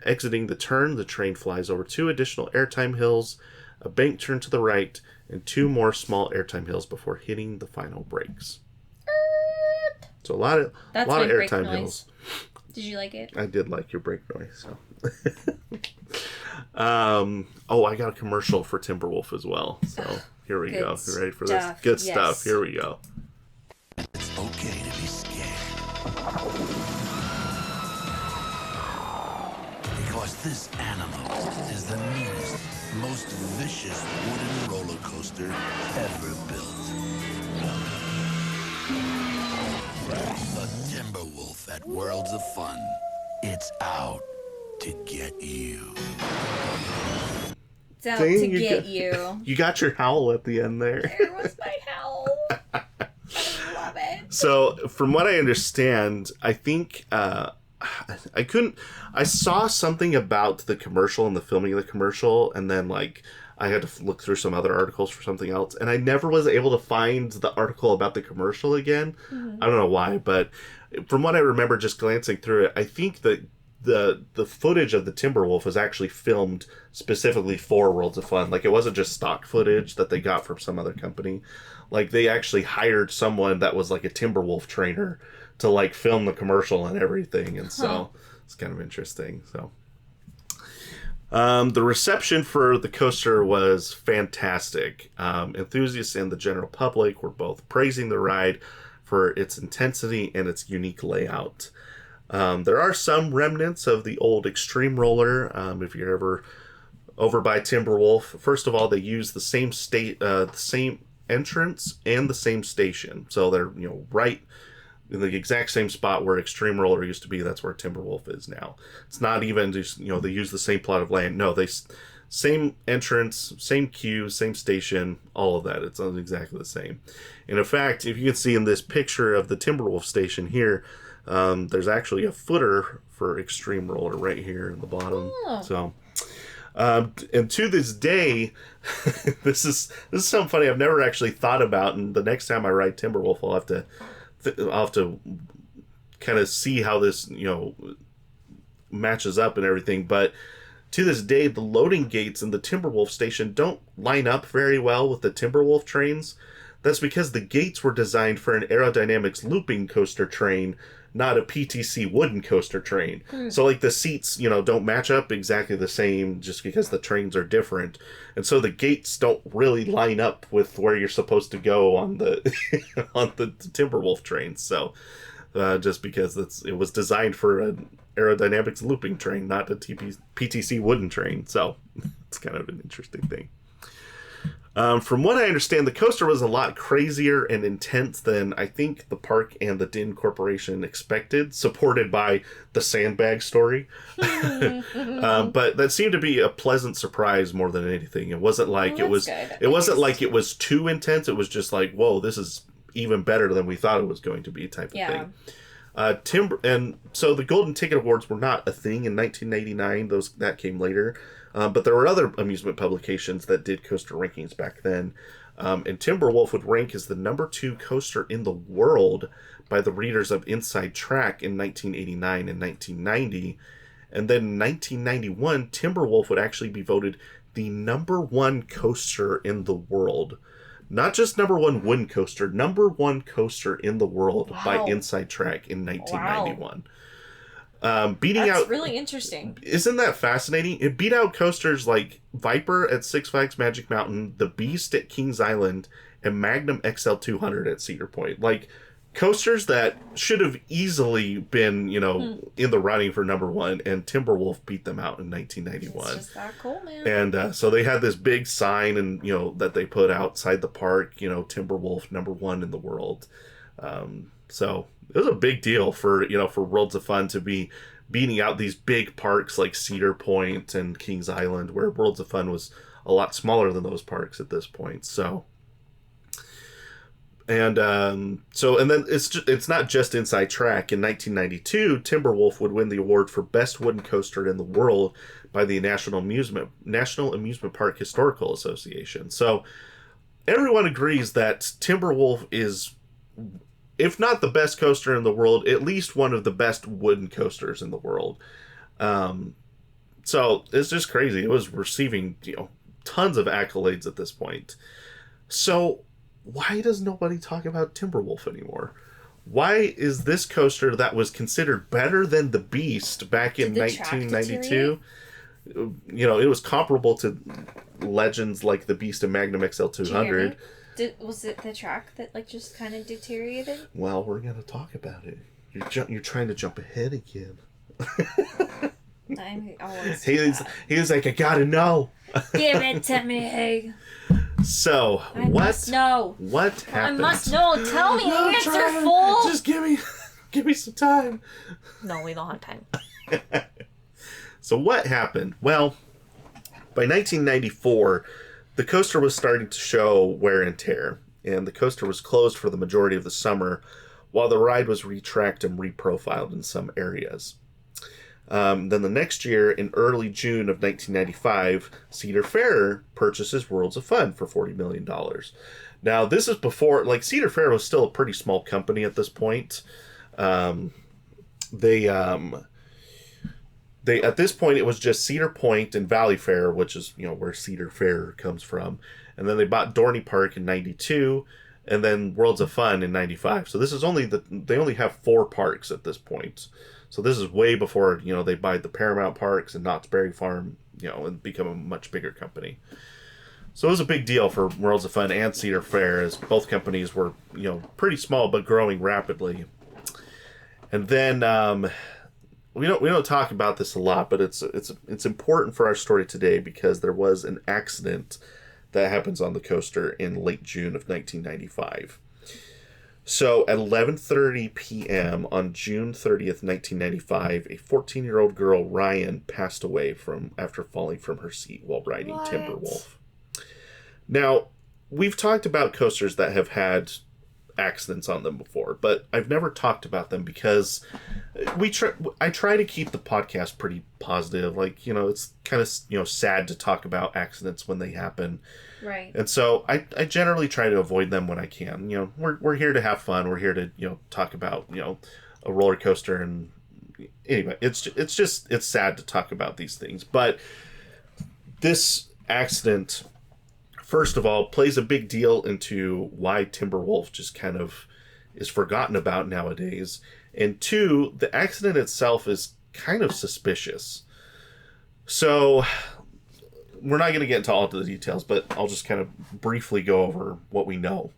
Exiting the turn, the train flies over 2 additional airtime hills, a bank turn to the right, and 2 more small airtime hills before hitting the final brakes. So a lot of airtime hills. Did you like it? I did like your brake noise. So. Oh, I got a commercial for Timberwolf as well. So here we go. You ready for this? Good stuff. Here we go. It's okay to be scared. Because this animal is the meanest, most vicious wooden roller coaster ever built. The Timberwolf at Worlds of Fun. It's out to get you. It's out to get you. You got your howl at the end there. There was my howl. I love it. So, from what I understand, I think I saw something about the commercial and the filming of the commercial, and then like I had to look through some other articles for something else, and I never was able to find the article about the commercial again. I don't know why, but from what I remember just glancing through it, I think that the footage of the Timberwolf was actually filmed specifically for Worlds of Fun. Like, it wasn't just stock footage that they got from some other company. Like, they actually hired someone that was like a Timberwolf trainer to like film the commercial and everything, and so it's kind of interesting. So the reception for the coaster was fantastic. Enthusiasts and the general public were both praising the ride for its intensity and its unique layout. There are some remnants of the old Screamroller. If you're ever over by Timberwolf, first of all, they use the same the same entrance and the same station. So they're right in the exact same spot where Screamroller used to be. That's where Timberwolf is now. It's not even just they use the same plot of land. No, they same entrance, same queue, same station, all of that. It's exactly the same. And in fact, if you can see in this picture of the Timberwolf station here, there's actually a footer for Screamroller right here in the bottom. Oh. So, and to this day, this is something funny I've never actually thought about. And the next time I ride Timberwolf, I'll have to kind of see how this matches up and everything. But to this day, the loading gates in the Timberwolf station don't line up very well with the Timberwolf trains. That's because the gates were designed for an aerodynamics looping coaster train, not a PTC wooden coaster train. So like the seats, don't match up exactly the same just because the trains are different. And so the gates don't really line up with where you're supposed to go on the on the Timberwolf trains. So just because it was designed for an aerodynamics looping train, not a PTC wooden train. So it's kind of an interesting thing. From what I understand, the coaster was a lot crazier and intense than I think the park and the Din Corporation expected, supported by the sandbag story. But that seemed to be a pleasant surprise more than anything. It wasn't like it was too intense. It was just like, whoa, this is even better than we thought it was going to be type of thing. And so the Golden Ticket Awards were not a thing in 1989. That came later. But there were other amusement publications that did coaster rankings back then. And Timberwolf would rank as the number 2 coaster in the world by the readers of Inside Track in 1989 and 1990. And then in 1991, Timberwolf would actually be voted the number 1 coaster in the world. Not just number 1 wooden coaster, number 1 coaster in the world by Inside Track in 1991. Wow. That's really interesting. Isn't that fascinating? It beat out coasters like Viper at Six Flags Magic Mountain, the Beast at Kings Island, and Magnum XL 200 at Cedar Point. Like, coasters that should have easily been, in the running for number 1, and Timberwolf beat them out in 1991. It's just that cool, man. And so they had this big sign, and that they put outside the park, Timberwolf number 1 in the world. So it was a big deal for Worlds of Fun to be beating out these big parks like Cedar Point and Kings Island, where Worlds of Fun was a lot smaller than those parks at this point. So, and then it's not just Inside Track. In 1992, Timberwolf would win the award for Best Wooden Coaster in the World by the National Amusement Park Historical Association. So everyone agrees that Timberwolf is, if not the best coaster in the world, at least one of the best wooden coasters in the world. So it's just crazy. It was receiving, tons of accolades at this point. So why does nobody talk about Timberwolf anymore? Why is this coaster that was considered better than the Beast back in 1992? it was comparable to legends like the Beast and Magnum XL200. Was it the track that like just kind of deteriorated? Well, we're gonna talk about it. You're trying to jump ahead again. I'm always. He was like, I gotta know. Give it to me. So I must know. What happened? I must know. Tell me the answer, fool. Just give me some time. No, we don't have time. So what happened? Well, by 1994, the coaster was starting to show wear and tear, and the coaster was closed for the majority of the summer, while the ride was retracked and reprofiled in some areas. Then the next year, in early June of 1995, Cedar Fair purchases Worlds of Fun for $40 million. Now, this is before, like, Cedar Fair was still a pretty small company at this point. They at this point, it was just Cedar Point and Valley Fair, which is, where Cedar Fair comes from. And then they bought Dorney Park in 92, and then Worlds of Fun in 95. So this is they only have 4 parks at this point. So this is way before, they buy the Paramount Parks and Knott's Berry Farm, and become a much bigger company. So it was a big deal for Worlds of Fun and Cedar Fair, as both companies were, pretty small but growing rapidly. And then we don't talk about this a lot, but it's important for our story today because there was an accident that happens on the coaster in late June of 1995. So at 11:30 p.m. on June 30th, 1995, a 14-year-old girl, Ryan, passed away after falling from her seat while riding Timberwolf. Now, we've talked about coasters that have had accidents on them before, but I've never talked about them because I try to keep the podcast pretty positive. Like, it's kind of, sad to talk about accidents when they happen. Right. And so I generally try to avoid them when I can. We're here to have fun. We're here to, talk about, a roller coaster. And anyway, it's sad to talk about these things. But this accident, first of all, plays a big deal into why Timberwolf just kind of is forgotten about nowadays. And 2, the accident itself is kind of suspicious. So we're not going to get into all of the details, but I'll just kind of briefly go over what we know.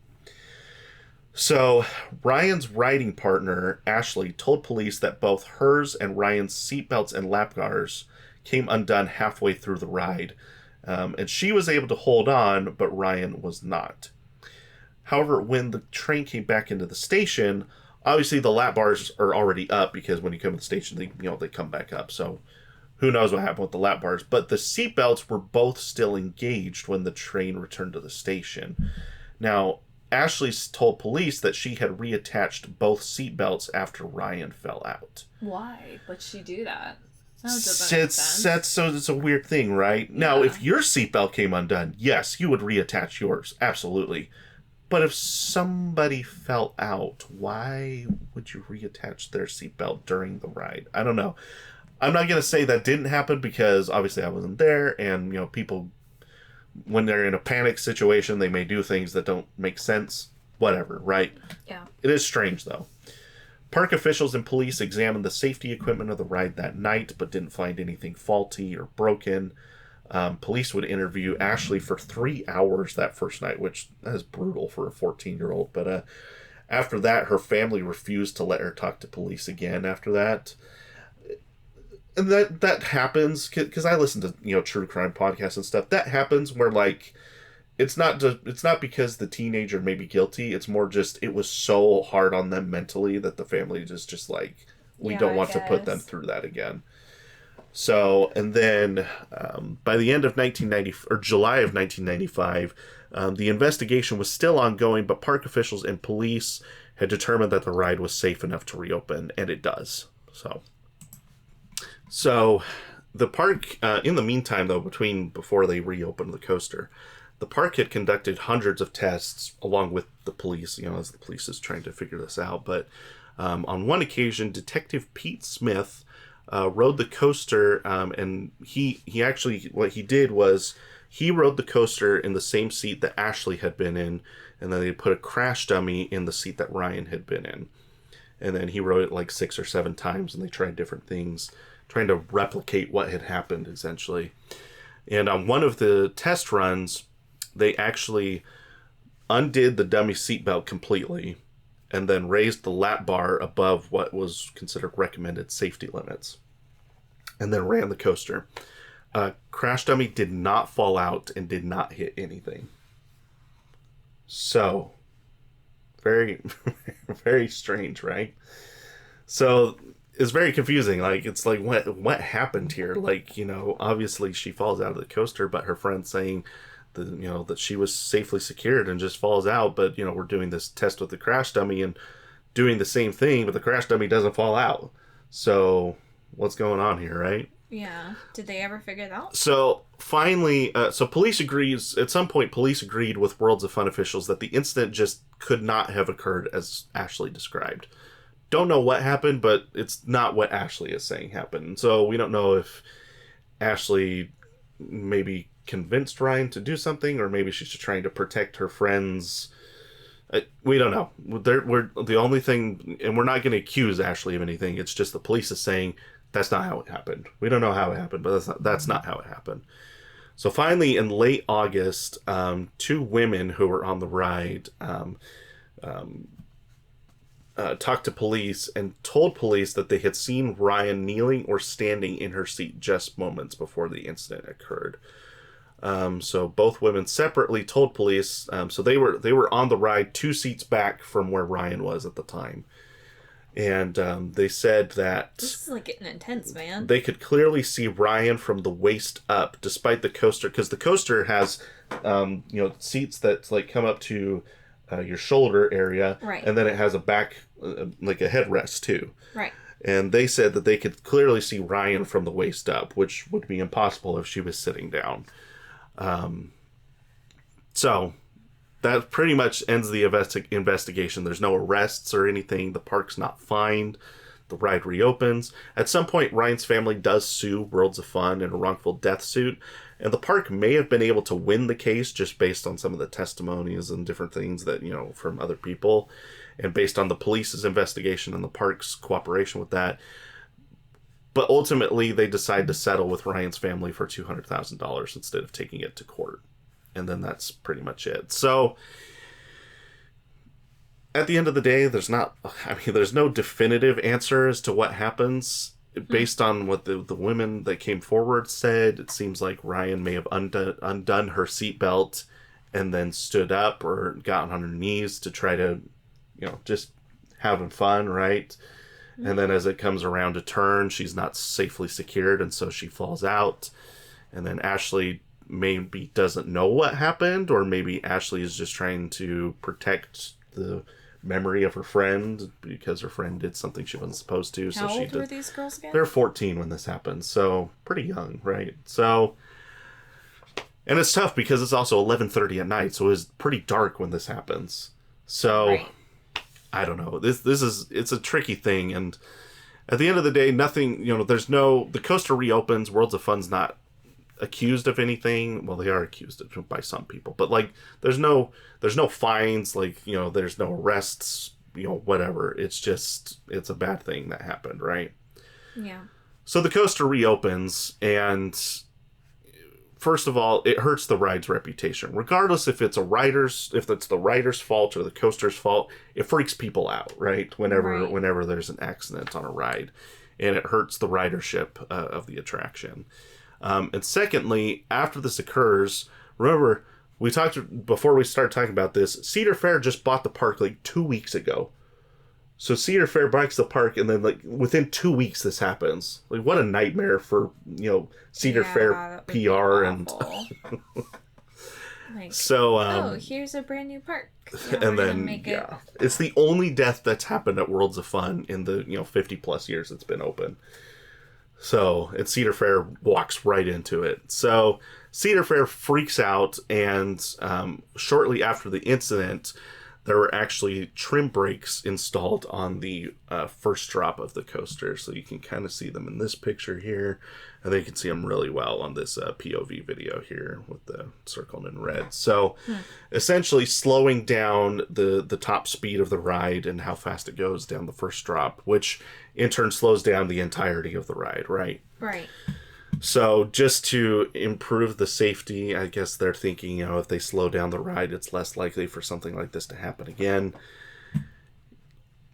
So Ryan's riding partner, Ashley, told police that both hers and Ryan's seatbelts and lap guards came undone halfway through the ride. And she was able to hold on, but Ryan was not. However, when the train came back into the station, obviously the lap bars are already up because when you come to the station, they come back up. So who knows what happened with the lap bars. But the seatbelts were both still engaged when the train returned to the station. Now, Ashley told police that she had reattached both seatbelts after Ryan fell out. Why would she do that? That doesn't make sense. It's a weird thing, right? Yeah. Now, if your seatbelt came undone, yes, you would reattach yours. Absolutely. But if somebody fell out, why would you reattach their seatbelt during the ride? I don't know. I'm not going to say that didn't happen because obviously I wasn't there, and people, when they're in a panic situation, they may do things that don't make sense. Whatever, right? Yeah. It is strange though. Park officials and police examined the safety equipment of the ride that night, but didn't find anything faulty or broken. Police would interview Ashley for 3 hours that first night, which is brutal for a 14-year-old. But after that, her family refused to let her talk to police again after that. And that happens because I listen to true crime podcasts and stuff. That happens where it's not because the teenager may be guilty. It's more just it was so hard on them mentally that the family just we don't want to put them through that again. So, and then by the end of July of 1995, the investigation was still ongoing, but park officials and police had determined that the ride was safe enough to reopen, and it does. So the park, in the meantime, though, before they reopened the coaster, the park had conducted hundreds of tests along with the police, as the police is trying to figure this out. But on one occasion, Detective Pete Smith rode the coaster, and he actually, what he did was he rode the coaster in the same seat that Ashley had been in, and then they put a crash dummy in the seat that Ryan had been in. And then he rode it 6 or 7 times, and they tried different things, trying to replicate what had happened, essentially. And on one of the test runs, they actually undid the dummy seatbelt completely and then raised the lap bar above what was considered recommended safety limits, and then ran the coaster. Crash dummy did not fall out and did not hit anything. So, very, very strange, right? So, it's very confusing. Like, it's like, what happened here? Like, you know, obviously she falls out of the coaster, but her friend's saying that, you know, that she was safely secured and just falls out. But, you know, we're doing this test with the crash dummy and doing the same thing, but the crash dummy doesn't fall out. So, what's going on here, right? Yeah. Did they ever figure it out? So finally, police agrees. At some point, police agreed with Worlds of Fun officials that the incident just could not have occurred as Ashley described. Don't know what happened, but it's not what Ashley is saying happened. So we don't know if Ashley maybe convinced Ryan to do something, or maybe she's just trying to protect her friends. We don't know. We're the only thing, and we're not going to accuse Ashley of anything. It's just the police is saying that's not how it happened. We don't know how it happened, but that's not how it happened. So finally, in late August, 2 women who were on the ride talked to police and told police that they had seen Ryan kneeling or standing in her seat just moments before the incident occurred. So both women separately told police. So they were on the ride 2 seats back from where Ryan was at the time. And they said that this is like getting intense, man. They could clearly see Ryan from the waist up, despite the coaster, because the coaster has, seats that like come up to your shoulder area, right? And then it has a back, like a headrest too, right? And they said that they could clearly see Ryan from the waist up, which would be impossible if she was sitting down. So that pretty much ends the investigation. There's no arrests or anything. The park's not fined. The ride reopens. At some point, Ryan's family does sue Worlds of Fun in a wrongful death suit, and the park may have been able to win the case just based on some of the testimonies and different things that, you know, from other people, and based on the police's investigation and the park's cooperation with that. But ultimately, they decide to settle with Ryan's family for $200,000 instead of taking it to court. And then that's pretty much it. So, at the end of the day, there's no definitive answer as to what happens. Based on what the women that came forward said, it seems like Ryan may have undone her seatbelt and then stood up or gotten on her knees to try to, just having fun, right? And then as it comes around to turn, she's not safely secured, and so she falls out. And then Ashley maybe doesn't know what happened, or maybe Ashley is just trying to protect the memory of her friend because her friend did something she wasn't supposed to. How old were these girls again? They're 14 when this happened, so pretty young, right? So, and it's tough because it's also 11:30 at night, so it was pretty dark when this happens. So, right. I don't know. It's a tricky thing, and at the end of the day, nothing. The coaster reopens. Worlds of Fun's not accused of anything. Well, they are accused by some people, but there's no fines, there's no arrests, whatever. It's a bad thing that happened, right? Yeah. So the coaster reopens, and first of all, it hurts the ride's reputation. Regardless if it's the rider's fault or the coaster's fault, it freaks people out, right? Whenever there's an accident on a ride, and it hurts the ridership of the attraction. And secondly, after this occurs, remember, we talked before we started talking about this, Cedar Fair just bought the park 2 weeks ago. So Cedar Fair buys the park, and then within 2 weeks this happens. What a nightmare for, Cedar Fair PR and so here's a brand new park. And then it's the only death that's happened at Worlds of Fun in the 50 plus years it's been open. So, and Cedar Fair walks right into it. So, Cedar Fair freaks out, and shortly after the incident, there were actually trim brakes installed on the first drop of the coaster. So you can kind of see them in this picture here. And then you can see them really well on this POV video here with the circled in red. So essentially slowing down the top speed of the ride and how fast it goes down the first drop, which in turn slows down the entirety of the ride, right? Right. So just to improve the safety, I guess they're thinking, if they slow down the ride, it's less likely for something like this to happen again.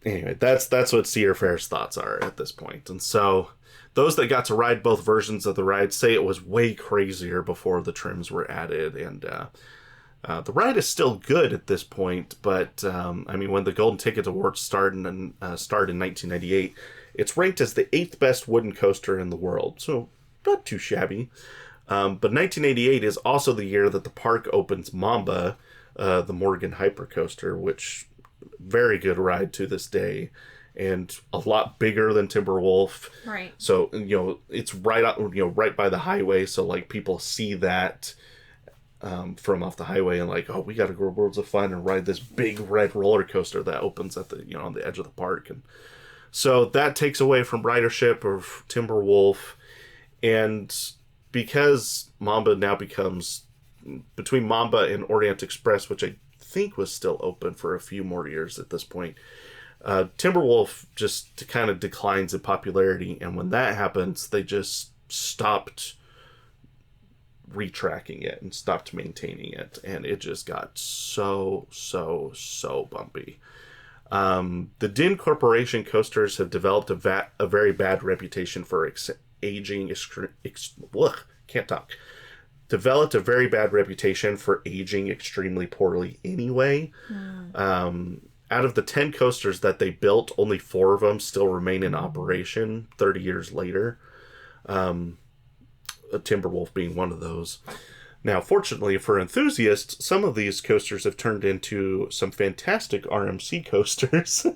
Anyway, that's what Cedar Fair's thoughts are at this point. And so those that got to ride both versions of the ride say it was way crazier before the trims were added. And the ride is still good at this point. But, when the Golden Ticket Awards started in 1998, it's ranked as the 8th best wooden coaster in the world. So not too shabby. But 1988 is also the year that the park opens Mamba, the Morgan Hypercoaster, which very good ride to this day, and a lot bigger than Timberwolf. Right. So it's right out, right by the highway. So like people see that from off the highway and like, oh, we got to go to Worlds of Fun and ride this big red roller coaster that opens at the on the edge of the park, and so that takes away from ridership of Timberwolf. And because Mamba now becomes, between Mamba and Orient Express, which I think was still open for a few more years at this point, Timberwolf just kind of declines in popularity. And when that happens, they just stopped retracking it and stopped maintaining it. And it just got so bumpy. The Din Corporation coasters have developed a very bad reputation for aging developed a very bad reputation for aging extremely poorly anyway. Out of the 10 coasters that they built, only 4 of them still remain in operation 30 years later. Timberwolf being one of those. Now, fortunately for enthusiasts, some of these coasters have turned into some fantastic RMC coasters.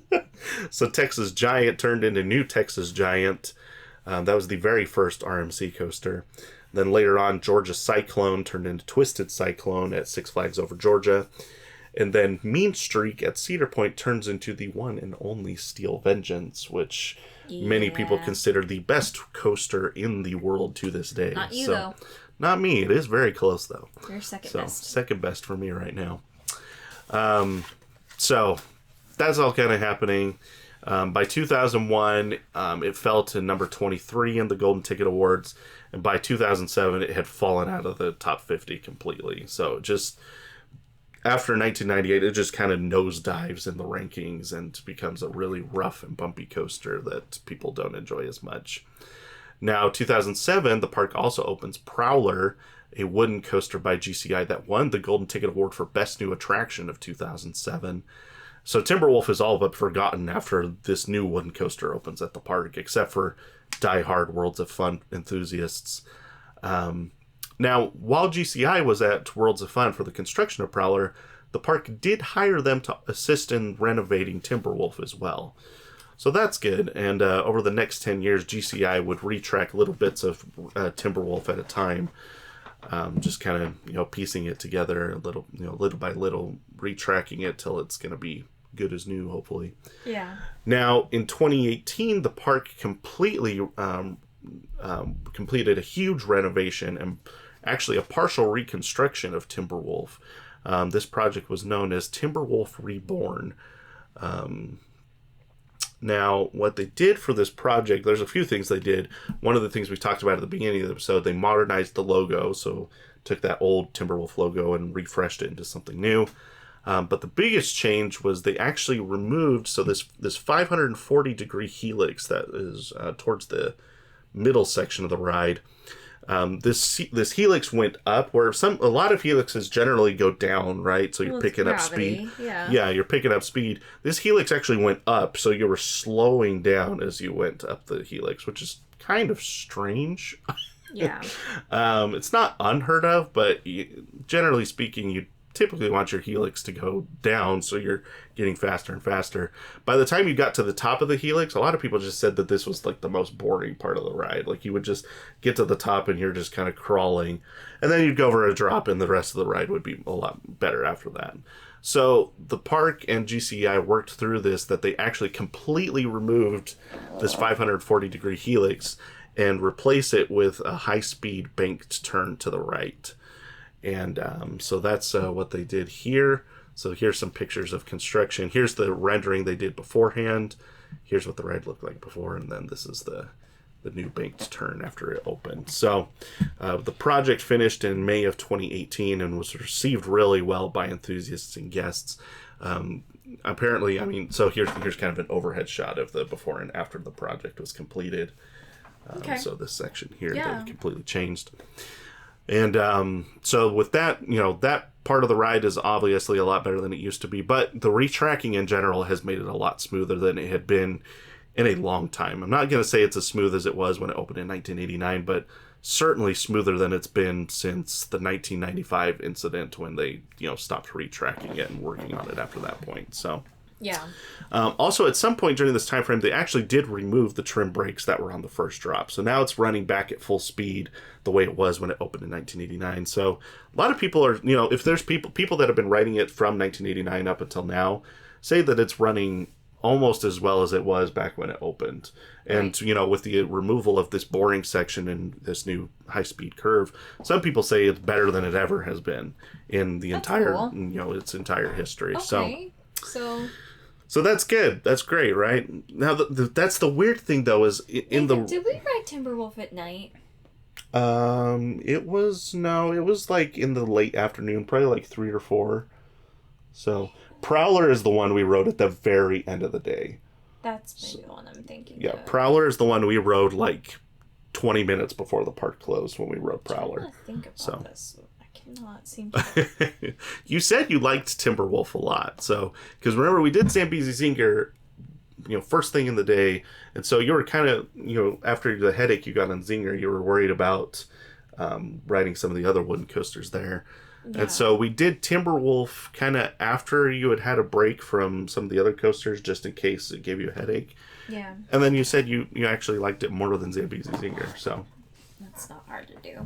So Texas Giant turned into New Texas Giant. That was the very first RMC coaster. Then later on, Georgia Cyclone turned into Twisted Cyclone at Six Flags Over Georgia. And then Mean Streak at Cedar Point turns into the one and only Steel Vengeance, which many people consider the best coaster in the world to this day. Not you, though. Not me. It is very close, though. You're second best. Second best for me right now. So that's all kind of happening. By 2001, it fell to number 23 in the Golden Ticket Awards. And by 2007, it had fallen out of the top 50 completely. So just after 1998, it just kind of nosedives in the rankings and becomes a really rough and bumpy coaster that people don't enjoy as much. Now, 2007, the park also opens Prowler, a wooden coaster by GCI that won the Golden Ticket Award for Best New Attraction of 2007. So Timberwolf is all but forgotten after this new wooden coaster opens at the park, except for die-hard Worlds of Fun enthusiasts. Now, while GCI was at Worlds of Fun for the construction of Prowler, the park did hire them to assist in renovating Timberwolf as well. So that's good. And over the next 10 years, GCI would retrack little bits of Timberwolf at a time, just kind of piecing it together a little, little by little, retracking it till it's going to be good as new, hopefully. Yeah. Now, in 2018, the park completely completed a huge renovation and actually a partial reconstruction of Timberwolf. This project was known as Timberwolf Reborn. Now, what they did for this project, there's a few things they did. One of the things we talked about at the beginning of the episode, they modernized the logo, so took that old Timberwolf logo and refreshed it into something new. But the biggest change was they actually removed, so this 540-degree helix that is towards the middle section of the ride, this helix went up, where a lot of helixes generally go down, right? So you're picking up speed. Yeah, you're picking up speed. This helix actually went up, so you were slowing down as you went up the helix, which is kind of strange. Yeah. It's not unheard of, but generally speaking, you typically want your helix to go down, so you're getting faster and faster. By the time you got to the top of the helix, a lot of people just said that this was like the most boring part of the ride. Like you would just get to the top and you're just kind of crawling, and then you'd go over a drop and the rest of the ride would be a lot better after that. So the park and GCI worked through this, that they actually completely removed this 540-degree helix and replace it with a high-speed banked turn to the right. And so that's what they did here. So here's some pictures of construction. Here's the rendering they did beforehand. Here's what the ride looked like before, and then this is the new banked turn after it opened. So the project finished in May of 2018 and was received really well by enthusiasts and guests. Apparently, I mean, so here's kind of an overhead shot of the before and after the project was completed. Okay. So this section here, they've completely changed. And so with that, that part of the ride is obviously a lot better than it used to be, but the retracking in general has made it a lot smoother than it had been in a long time. I'm not going to say it's as smooth as it was when it opened in 1989, but certainly smoother than it's been since the 1995 incident when they, stopped retracking it and working on it after that point. So, yeah. Also, at some point during this time frame, they actually did remove the trim brakes that were on the first drop. So now it's running back at full speed the way it was when it opened in 1989. So a lot of people are, if there's people that have been riding it from 1989 up until now, say that it's running almost as well as it was back when it opened. And, with the removal of this boring section and this new high-speed curve, some people say it's better than it ever has been in the entire, its entire history. Okay. So that's good. That's great, right? Now, that's the weird thing, though, is did we ride Timberwolf at night? It was like in the late afternoon, probably like 3 or 4. So Prowler is the one we rode at the very end of the day. That's maybe the one I'm thinking of. Yeah, Prowler is the one we rode like 20 minutes before the park closed when we rode Prowler. I'm trying to think about this. I cannot seem to. You said you liked Timberwolf a lot, so because remember we did Zambezi Zinger, first thing in the day, and so you were kind of after the headache you got on Zinger, you were worried about riding some of the other wooden coasters there. Yeah. And so we did Timberwolf kind of after you had a break from some of the other coasters, just in case it gave you a headache. Yeah. And then you said you actually liked it more than Zambezi Zinger, so. That's not hard to do.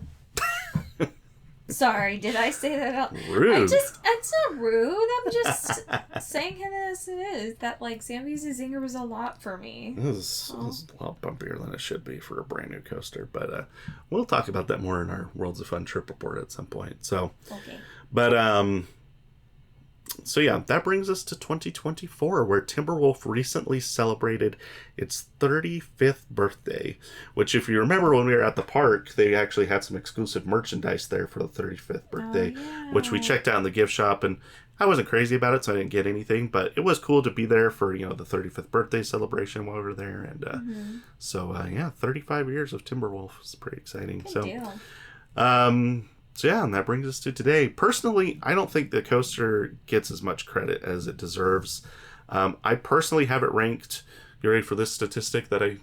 Sorry, did I say that out? Rude. It's not rude. I'm just saying it as it is. That, Zambezi Zinger was a lot for me. It was a lot bumpier than it should be for a brand new coaster. But we'll talk about that more in our Worlds of Fun trip report at some point. So, okay. But, so yeah, that brings us to 2024, where Timberwolf recently celebrated its 35th birthday, which if you remember when we were at the park, they actually had some exclusive merchandise there for the 35th birthday, which we checked out in the gift shop, and I wasn't crazy about it, so I didn't get anything, but it was cool to be there for, the 35th birthday celebration while we were there, and so 35 years of Timberwolf is pretty exciting. Good deal. So yeah, and that brings us to today. Personally, I don't think the coaster gets as much credit as it deserves. I personally have it ranked. You ready for this statistic that I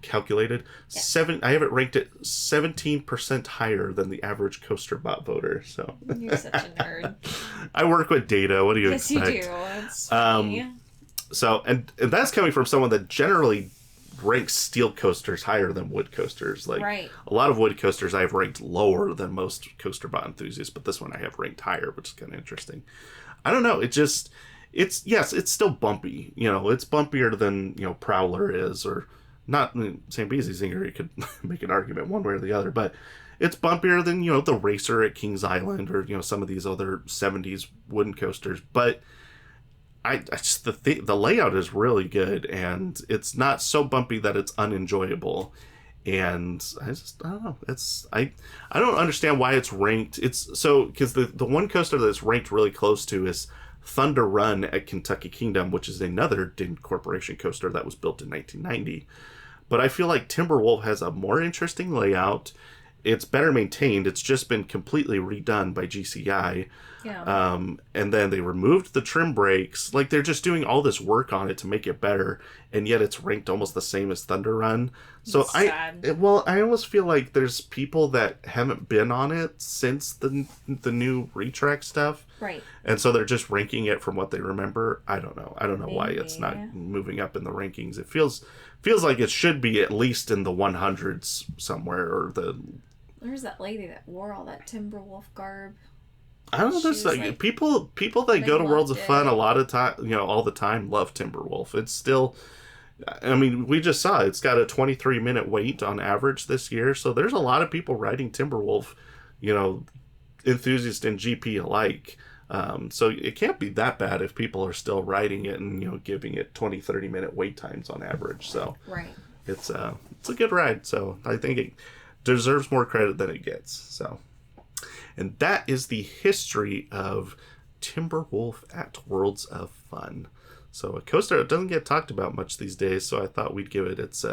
calculated? Yeah. I have it ranked at 17% higher than the average coaster bot voter. So you're such a nerd. I work with data. What do you expect? Yes, you do. It's funny. So and that's coming from someone that generally ranks steel coasters higher than wood coasters. A lot of wood coasters I have ranked lower than most coaster bot enthusiasts, but this one I have ranked higher, which is kind of interesting. I don't know. It's still bumpy. It's bumpier than Prowler is, or not. Zambezi Zinger, you could make an argument one way or the other, but it's bumpier than the Racer at Kings Island or some of these other 70s wooden coasters, but the layout is really good, and it's not so bumpy that it's unenjoyable. And I don't know. I don't understand why it's ranked. Because the one coaster that's ranked really close to is Thunder Run at Kentucky Kingdom, which is another Din Corporation coaster that was built in 1990. But I feel like Timberwolf has a more interesting layout. It's better maintained. It's just been completely redone by GCI. Yeah. And then they removed the trim brakes. They're just doing all this work on it to make it better, and yet it's ranked almost the same as Thunder Run. So I almost feel like there's people that haven't been on it since the new retrack stuff. Right. And so they're just ranking it from what they remember. I don't know. Why it's not moving up in the rankings. It feels like it should be at least in the 100s somewhere, or the... There's that lady that wore all that Timberwolf garb. I don't know. There's like people that go to Worlds of Fun a lot of time, all the time, love Timberwolf. It's still, I mean, we just saw it's got a 23-minute wait on average this year. So there's a lot of people riding Timberwolf, enthusiast and GP alike. So it can't be that bad if people are still riding it and, giving it 20-30 minute wait times on average. So right. It's a good ride. So I think it deserves more credit than it gets. So, and that is the history of Timberwolf at Worlds of Fun. So a coaster that doesn't get talked about much these days. So I thought we'd give it its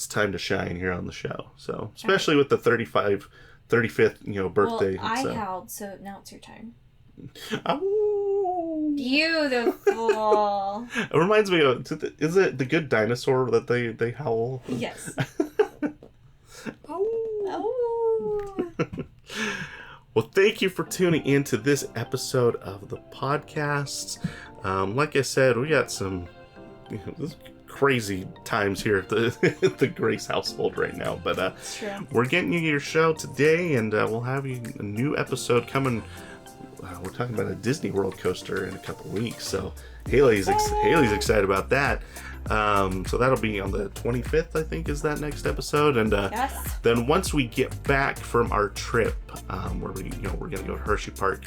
time to shine here on the show. So especially with the 35th, birthday. Well, I howled, so now it's your time. Oh. Beautiful. It reminds me of, is it the Good Dinosaur that they howl? Yes. Oh. Well, thank you for tuning in to this episode of the podcast. Like I said, we got some crazy times here at the Grace household right now, but we're getting you your show today, and we'll have you a new episode coming. We're talking about a Disney World coaster in a couple weeks, so Haley's excited about that. So that'll be on the 25th, I think, is that next episode. And then once we get back from our trip, where we're gonna go to Hershey Park.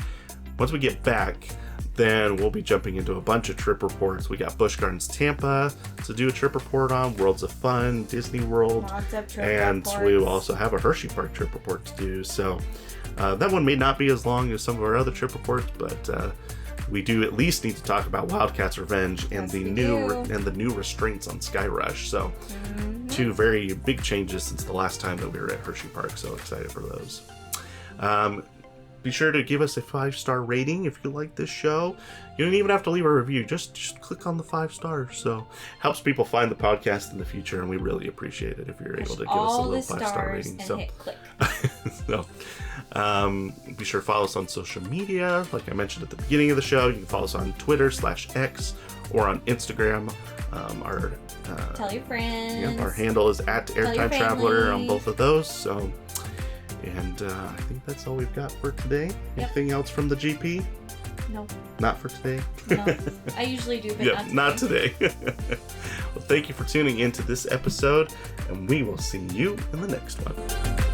Once we get back, then we'll be jumping into a bunch of trip reports. We got Busch Gardens Tampa to do a trip report on, Worlds of Fun, Disney World, and we will also have a Hershey Park trip report to do. So that one may not be as long as some of our other trip reports, but we do at least need to talk about Wildcats Revenge and the new restraints on Sky Rush. So two very big changes since the last time that we were at Hershey Park. So excited for those. Be sure to give us a 5-star rating if you like this show. You don't even have to leave a review. Just click on the 5 stars. So helps people find the podcast in the future, and we really appreciate it if you're able to give us a little 5-star rating. So hit click. Be sure to follow us on social media. Like I mentioned at the beginning of the show, you can follow us on Twitter/X or on Instagram. Tell your friends. Our handle is at airtimetraveler on both of those. So. And I think that's all we've got for today. Anything else from the GP? No. Not for today? No. I usually do, but not today. Well, thank you for tuning in to this episode, and we will see you in the next one.